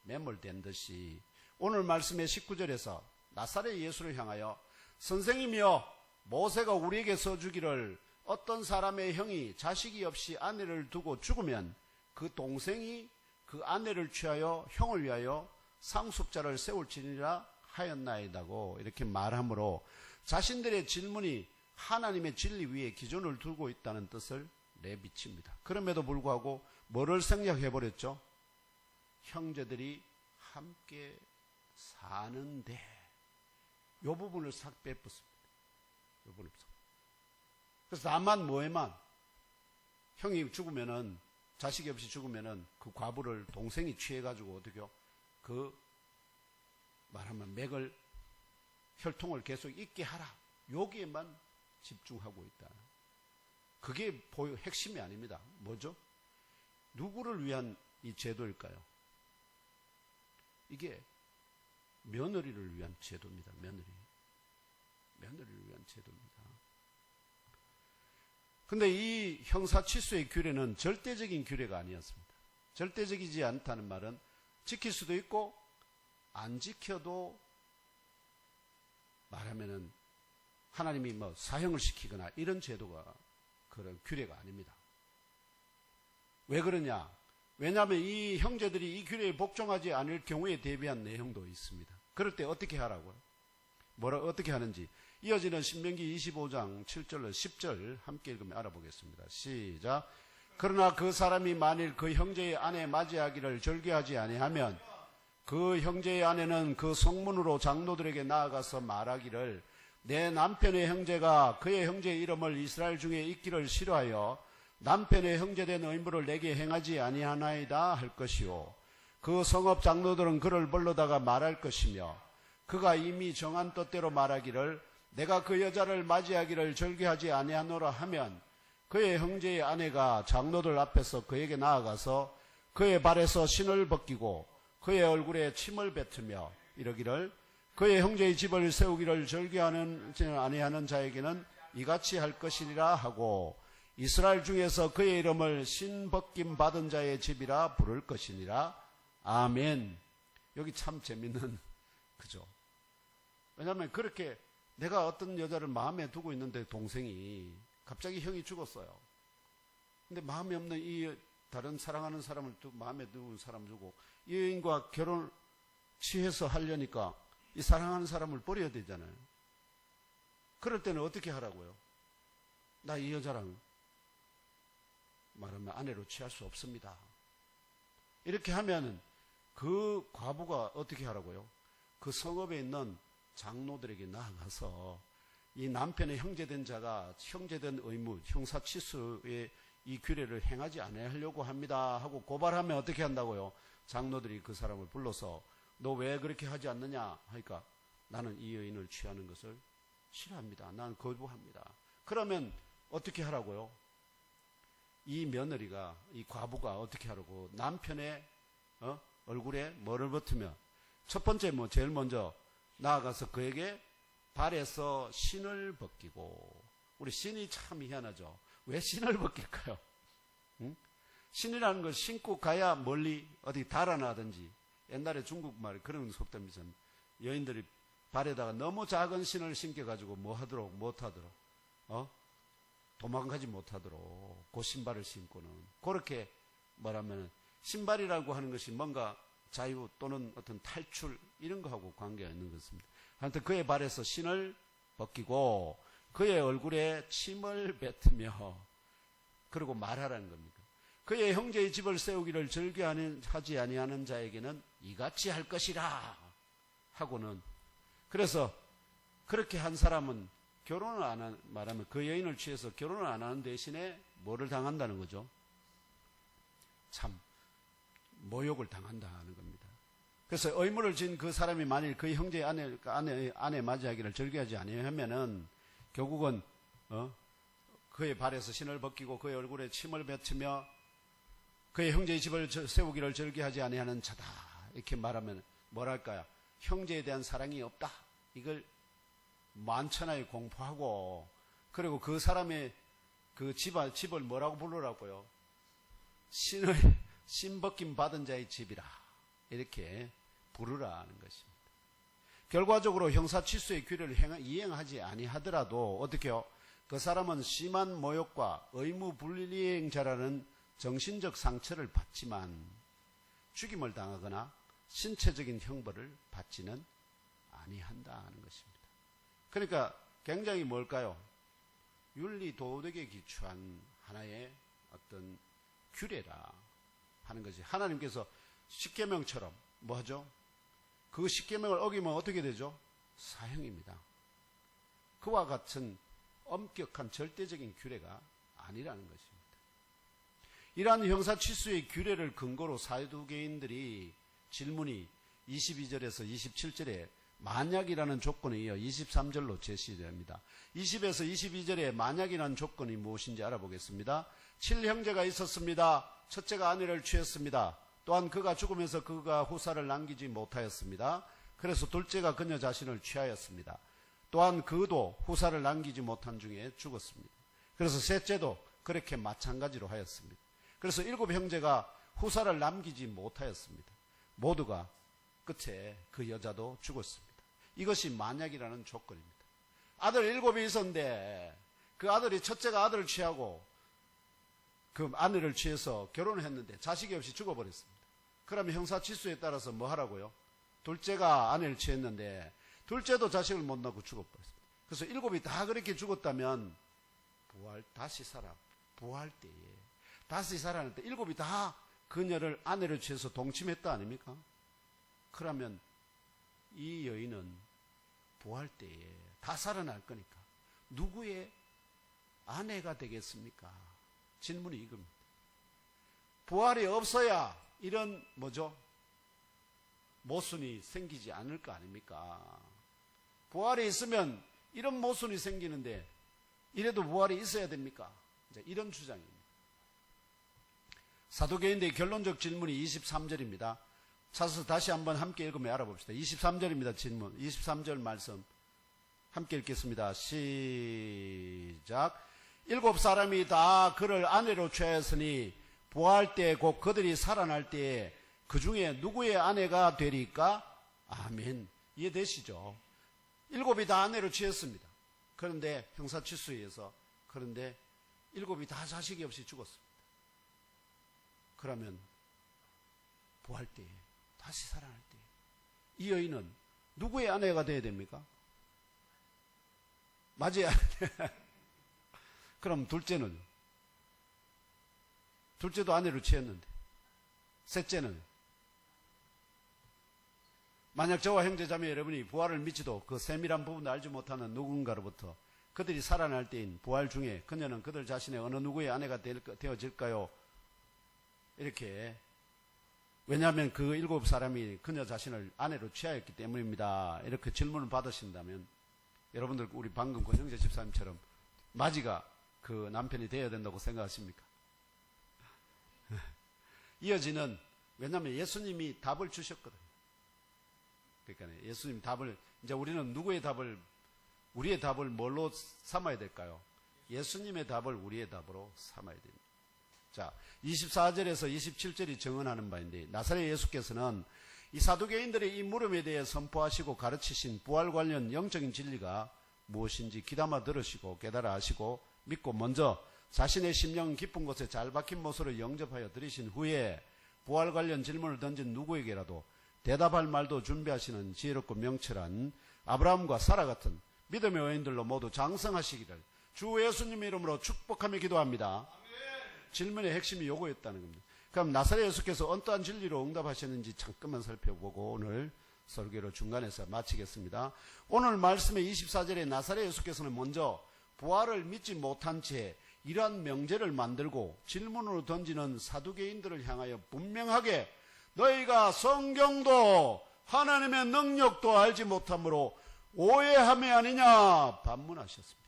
매몰된 듯이 오늘 말씀의 19절에서 나사렛 예수를 향하여 선생님이여, 모세가 우리에게 써주기를 어떤 사람의 형이 자식이 없이 아내를 두고 죽으면 그 동생이 그 아내를 취하여 형을 위하여 상속자를 세울지니라 하였나이다고 이렇게 말하므로 자신들의 질문이 하나님의 진리 위에 기준을 두고 있다는 뜻을 내비칩니다. 그럼에도 불구하고 뭐를 생략해버렸죠? 형제들이 함께 사는데 이 부분을 싹 빼버렸습니다. 이 부분을. 그래서 다만 뭐에만 형이 죽으면은, 자식이 없이 죽으면은 그 과부를 동생이 취해가지고 어떻게요? 그 말하면 혈통을 계속 있게 하라. 여기에만 집중하고 있다. 그게 핵심이 아닙니다. 뭐죠? 누구를 위한 이 제도일까요? 이게 며느리를 위한 제도입니다. 며느리를 위한 제도입니다. 근데 이 형사치수의 규례는 절대적인 규례가 아니었습니다. 절대적이지 않다는 말은 지킬 수도 있고 안 지켜도 말하면은 하나님이 사형을 시키거나 이런 제도가 그런 규례가 아닙니다. 왜 그러냐? 왜냐하면 이 형제들이 이 규례에 복종하지 않을 경우에 대비한 내용도 있습니다. 그럴 때 어떻게 하라고요? 어떻게 하는지. 이어지는 신명기 25장 7절로 10절 함께 읽으면 알아보겠습니다. 시작. 그러나 그 사람이 만일 그 형제의 아내 맞이하기를 절개하지 아니하면 그 형제의 아내는 그 성문으로 장로들에게 나아가서 말하기를 내 남편의 형제가 그의 형제의 이름을 이스라엘 중에 읽기를 싫어하여 남편의 형제된 의무를 내게 행하지 아니하나이다 할 것이요. 그 성읍 장로들은 그를 불러다가 말할 것이며 그가 이미 정한 뜻대로 말하기를 내가 그 여자를 맞이하기를 절개하지 아니하노라 하면 그의 형제의 아내가 장로들 앞에서 그에게 나아가서 그의 발에서 신을 벗기고 그의 얼굴에 침을 뱉으며 이러기를 그의 형제의 집을 세우기를 절개하는 아니하는 자에게는 이같이 할 것이니라 하고 이스라엘 중에서 그의 이름을 신 벗김 받은 자의 집이라 부를 것이니라. 아멘. 여기 참 재밌는 그죠? 왜냐하면 그렇게 내가 어떤 여자를 마음에 두고 있는데 동생이 갑자기 형이 죽었어요. 근데 마음에 없는 이 다른 사랑하는 사람을 마음에 두는 사람 주고 이 여인과 결혼 취해서 하려니까 이 사랑하는 사람을 버려야 되잖아요. 그럴 때는 어떻게 하라고요? 나 이 여자랑 말하면 아내로 취할 수 없습니다. 이렇게 하면 그 과부가 어떻게 하라고요? 그 성읍에 있는 장로들에게 나아가서 이 남편의 형제된 자가 형제된 의무, 형사치수의 이 규례를 행하지 않으려고 합니다 하고 고발하면 어떻게 한다고요? 장로들이 그 사람을 불러서 너 왜 그렇게 하지 않느냐 하니까 나는 이 여인을 취하는 것을 싫어합니다. 난 거부합니다. 그러면 어떻게 하라고요? 이 며느리가, 이 과부가 어떻게 하라고? 남편의 얼굴에 뭐를 붙으며 첫 번째 제일 먼저 나아가서 그에게 발에서 신을 벗기고. 우리 신이 참 희한하죠. 왜 신을 벗길까요? 응? 신이라는 걸 신고 가야 멀리 어디 달아나든지. 옛날에 중국말 그런 속담이 있었는데 여인들이 발에다가 너무 작은 신을 신겨가지고 못하도록 도망가지 못하도록 그 신발을 신고는 그렇게 말하면 신발이라고 하는 것이 뭔가 자유 또는 어떤 탈출 이런 거하고 관계가 있는 것입니다. 하여튼 그의 발에서 신을 벗기고 그의 얼굴에 침을 뱉으며 그리고 말하라는 겁니다. 그의 형제의 집을 세우기를 절개하지 아니하는 자에게는 이같이 할 것이라 하고는 그래서 그렇게 한 사람은 결혼을 안 한, 말하면 그 여인을 취해서 결혼을 안 하는 대신에 뭐를 당한다는 거죠? 참 모욕을 당한다는 겁니다. 그래서 의무를 진 그 사람이 만일 그 형제의 아내 맞이하기를 절개하지 아니하면은 결국은 그의 발에서 신을 벗기고 그의 얼굴에 침을 뱉으며 그의 형제의 집을 세우기를 절개하지 아니하는 자다. 이렇게 말하면 뭐랄까요? 형제에 대한 사랑이 없다. 이걸 만천하에 공포하고 그리고 그 사람의 그 집을 뭐라고 부르라고요? 신벗김 받은 자의 집이라 이렇게 부르라는 것입니다. 결과적으로 형사치수의 규례를 이행하지 아니하더라도 어떻게요? 그 사람은 심한 모욕과 의무 불이행자라는 정신적 상처를 받지만 죽임을 당하거나 신체적인 형벌을 받지는 아니한다는 것입니다. 그러니까 굉장히 뭘까요? 윤리 도덕에 기초한 하나의 어떤 규례라 하는 것이 하나님께서 십계명처럼 뭐 하죠? 그 십계명을 어기면 어떻게 되죠? 사형입니다. 그와 같은 엄격한 절대적인 규례가 아니라는 것입니다. 이러한 형사치수의 규례를 근거로 사두개인들이 질문이 22절에서 27절에 만약이라는 조건에 이어 23절로 제시됩니다. 20에서 22절에 만약이라는 조건이 무엇인지 알아보겠습니다. 7형제가 있었습니다. 첫째가 아내를 취했습니다. 또한 그가 죽으면서 그가 후사를 남기지 못하였습니다. 그래서 둘째가 그녀 자신을 취하였습니다. 또한 그도 후사를 남기지 못한 중에 죽었습니다. 그래서 셋째도 그렇게 마찬가지로 하였습니다. 그래서 7형제가 후사를 남기지 못하였습니다. 모두가 끝에 그 여자도 죽었습니다. 이것이 만약이라는 조건입니다. 아들 7이 있었는데 그 아들이 첫째가 아들을 취하고 그 아내를 취해서 결혼을 했는데 자식이 없이 죽어버렸습니다. 그러면 형사치수에 따라서 뭐 하라고요? 둘째가 아내를 취했는데 둘째도 자식을 못 낳고 죽어버렸습니다. 그래서 7이 다 그렇게 죽었다면 다시 살아. 부활 때에 다시 살아날 때 7이 다 그녀를 아내를 취해서 동침했다 아닙니까? 그러면 이 여인은 부활 때에 다 살아날 거니까 누구의 아내가 되겠습니까? 질문이 이겁니다. 부활이 없어야 이런 모순이 생기지 않을 거 아닙니까? 부활이 있으면 이런 모순이 생기는데 이래도 부활이 있어야 됩니까? 이제 이런 주장입니다. 사도계인들의 결론적 질문이 23절입니다. 찾아서 다시 한번 함께 읽으며 알아봅시다. 23절입니다. 질문. 23절 말씀 함께 읽겠습니다. 시작. 7사람이 다 그를 아내로 취하였으니 부활 때 곧 그들이 살아날 때에 그 중에 누구의 아내가 되리까? 아멘. 이해되시죠? 7이 다 아내로 취했습니다. 그런데 형사치수에 의해서 그런데 7이 다 자식이 없이 죽었습니다. 그러면 부활 때에 다시 살아날 때 이 여인은 누구의 아내가 되어야 됩니까? 맞아야 그럼 둘째는? 둘째도 아내로 취했는데 셋째는? 만약 저와 형제자매 여러분이 부활을 믿지도 그 세밀한 부분도 알지 못하는 누군가로부터 그들이 살아날 때인 부활 중에 그녀는 그들 자신의 어느 누구의 아내가 되어질까요? 이렇게 왜냐하면 그 7사람이 그녀 자신을 아내로 취하였기 때문입니다. 이렇게 질문을 받으신다면 여러분들 우리 방금 권영재 집사님처럼 마지가 그 남편이 되어야 된다고 생각하십니까? 이어지는 왜냐하면 예수님이 답을 주셨거든요. 그러니까 예수님 답을 이제 우리는 누구의 답을 우리의 답을 뭘로 삼아야 될까요? 예수님의 답을 우리의 답으로 삼아야 됩니다. 자, 24절에서 27절이 증언하는 바인데 나사렛 예수께서는 이 사두개인들의 이 물음에 대해 선포하시고 가르치신 부활 관련 영적인 진리가 무엇인지 귀담아 들으시고 깨달아 하시고 믿고 먼저 자신의 심령 깊은 곳에 잘 박힌 못으로 영접하여 들으신 후에 부활 관련 질문을 던진 누구에게라도 대답할 말도 준비하시는 지혜롭고 명철한 아브라함과 사라 같은 믿음의 여인들로 모두 장성하시기를 주 예수님 이름으로 축복하며 기도합니다. 질문의 핵심이 요거였다는 겁니다. 그럼 나사렛 예수께서 어떠한 진리로 응답하셨는지 잠깐만 살펴보고 오늘 설교를 중간에서 마치겠습니다. 오늘 말씀의 24절에 나사렛 예수께서는 먼저 부활을 믿지 못한 채 이러한 명제를 만들고 질문으로 던지는 사두개인들을 향하여 분명하게 너희가 성경도 하나님의 능력도 알지 못함으로 오해함이 아니냐 반문하셨습니다.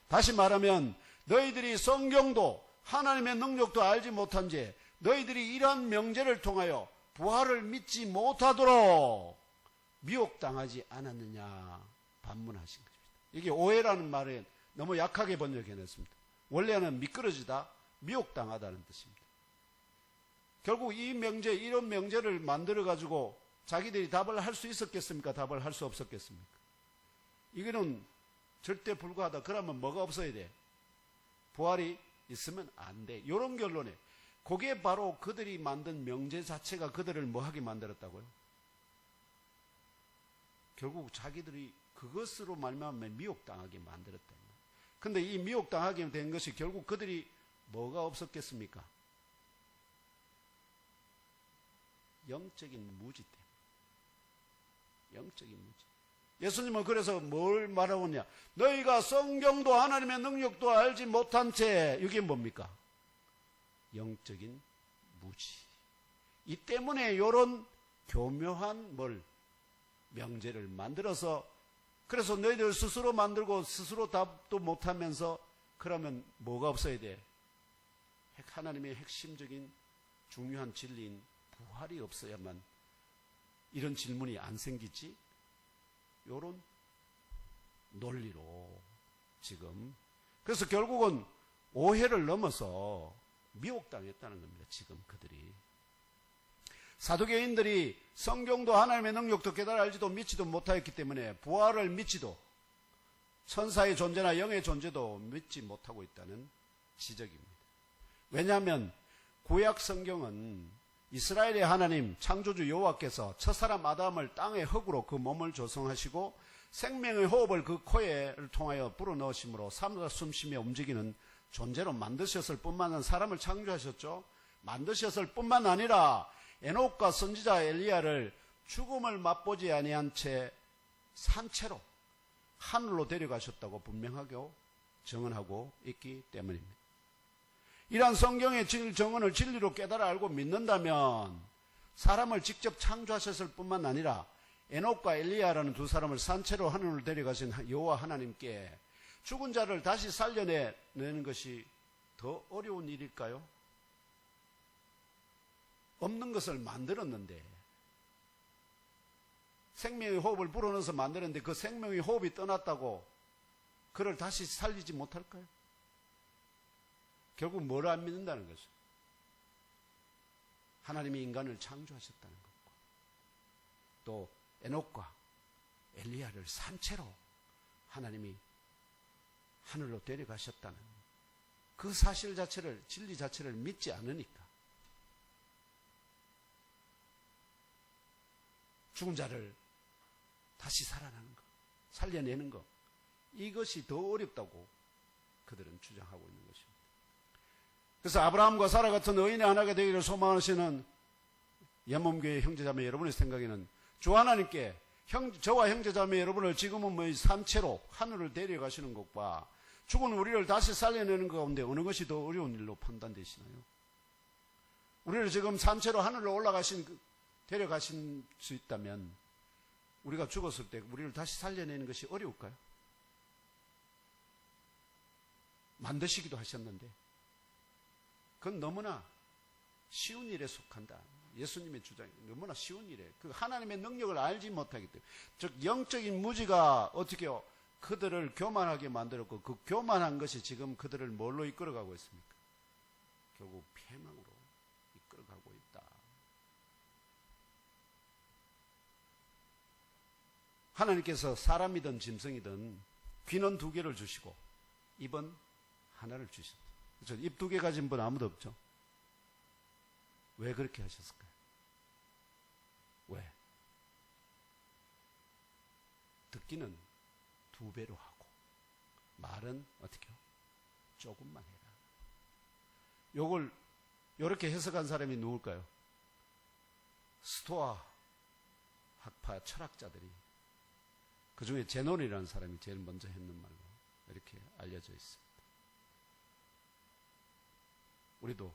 다시 말하면 너희들이 성경도 하나님의 능력도 알지 못한 채 너희들이 이러한 명제를 통하여 부활을 믿지 못하도록 미혹당하지 않았느냐 반문하신 것입니다. 이게 오해라는 말에 너무 약하게 번역해냈습니다. 원래는 미끄러지다, 미혹당하다는 뜻입니다. 결국 이 명제, 이런 명제를 만들어가지고 자기들이 답을 할 수 있었겠습니까? 답을 할 수 없었겠습니까? 이거는 절대 불가하다. 그러면 뭐가 없어야 돼? 부활이 있으면 안 돼. 이런 결론에 그게 바로 그들이 만든 명제 자체가 그들을 뭐하게 만들었다고요? 결국 자기들이 그것으로 말미암아 미혹당하게 만들었다. 근데 이 미혹당하게 된 것이 결국 그들이 뭐가 없었겠습니까? 영적인 무지 때문에. 영적인 무지. 예수님은 그래서 뭘 말하고 있냐? 너희가 성경도 하나님의 능력도 알지 못한 채 이게 뭡니까? 영적인 무지. 이 때문에 이런 교묘한 명제를 만들어서 그래서 너희들 스스로 만들고 스스로 답도 못하면서 그러면 뭐가 없어야 돼? 하나님의 핵심적인 중요한 진리인 부활이 없어야만 이런 질문이 안 생기지? 이런 논리로 지금 그래서 결국은 오해를 넘어서 미혹당했다는 겁니다. 지금 그들이 사두개인들이 성경도 하나님의 능력도 깨달아 알지도 믿지도 못하였기 때문에 부활을 믿지도 천사의 존재나 영의 존재도 믿지 못하고 있다는 지적입니다. 왜냐하면 구약 성경은 이스라엘의 하나님 창조주 여호와께서 첫사람 아담을 땅의 흙으로 그 몸을 조성하시고 생명의 호흡을 그 코에를 통하여 불어넣으심으로 삶과 숨쉬며 움직이는 존재로 만드셨을 뿐만 아니라 사람을 창조하셨죠. 만드셨을 뿐만 아니라 에녹과 선지자 엘리야를 죽음을 맛보지 아니한 채 산채로 하늘로 데려가셨다고 분명하게 정언하고 있기 때문입니다. 이러한 성경의 정언을 진리로 깨달아 알고 믿는다면 사람을 직접 창조하셨을 뿐만 아니라 에녹과 엘리야라는 두 사람을 산채로 하늘로 데려가신 여호와 하나님께 죽은 자를 다시 살려내는 것이 더 어려운 일일까요? 없는 것을 만들었는데, 생명의 호흡을 불어넣어서 만들었는데 그 생명의 호흡이 떠났다고 그를 다시 살리지 못할까요? 결국 뭘 안 믿는다는 거죠. 하나님이 인간을 창조하셨다는 것과 또 에녹과 엘리야를 산채로 하나님이 하늘로 데려가셨다는 그 사실 자체를, 진리 자체를 믿지 않으니까 죽은 자를 다시 살아나는 것, 살려내는 것, 이것이 더 어렵다고 그들은 주장하고 있는 것입니다. 그래서 아브라함과 사라 같은 의인의 하나가 되기를 소망하시는 연몸교회 형제자매 여러분의 생각에는 주 하나님께 저와 형제자매 여러분을 지금은 뭐 산채로 하늘을 데려가시는 것과 죽은 우리를 다시 살려내는 것 가운데 어느 것이 더 어려운 일로 판단되시나요? 우리를 지금 산채로 하늘로 데려가신 수 있다면 우리가 죽었을 때 우리를 다시 살려내는 것이 어려울까요? 만드시기도 하셨는데 그건 너무나 쉬운 일에 속한다. 예수님의 주장이 너무나 쉬운 일이에요. 그 하나님의 능력을 알지 못하기 때문에, 즉 영적인 무지가 어떻게요? 그들을 교만하게 만들었고 그 교만한 것이 지금 그들을 뭘로 이끌어가고 있습니까? 결국 패망으로 이끌어가고 있다. 하나님께서 사람이든 짐승이든 귀는 2개를 주시고 입은 하나를 주셨다. 그렇죠? 입 2개 가진 분 아무도 없죠. 왜 그렇게 하셨을까요? 왜? 듣기는 2배로 하고 말은 어떻게 해요? 조금만 해라. 요걸 이렇게 해석한 사람이 누굴까요? 스토아 학파 철학자들이, 그 중에 제논이라는 사람이 제일 먼저 했는 말로 이렇게 알려져 있습니다. 우리도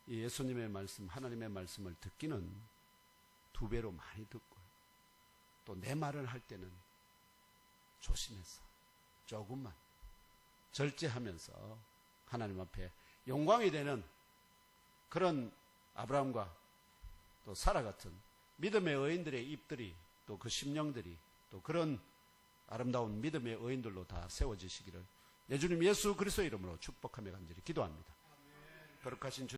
이 예수님의 말씀, 하나님의 말씀을 듣기는 2배로 많이 듣고 또 내 말을 할 때는 조심해서 조금만 절제하면서 하나님 앞에 영광이 되는 그런 아브라함과 또 사라 같은 믿음의 의인들의 입들이, 또 그 심령들이 또 그런 아름다운 믿음의 의인들로 다 세워지시기를 예수님 예수 그리스도의 이름으로 축복하며 간절히 기도합니다. 거룩하신 주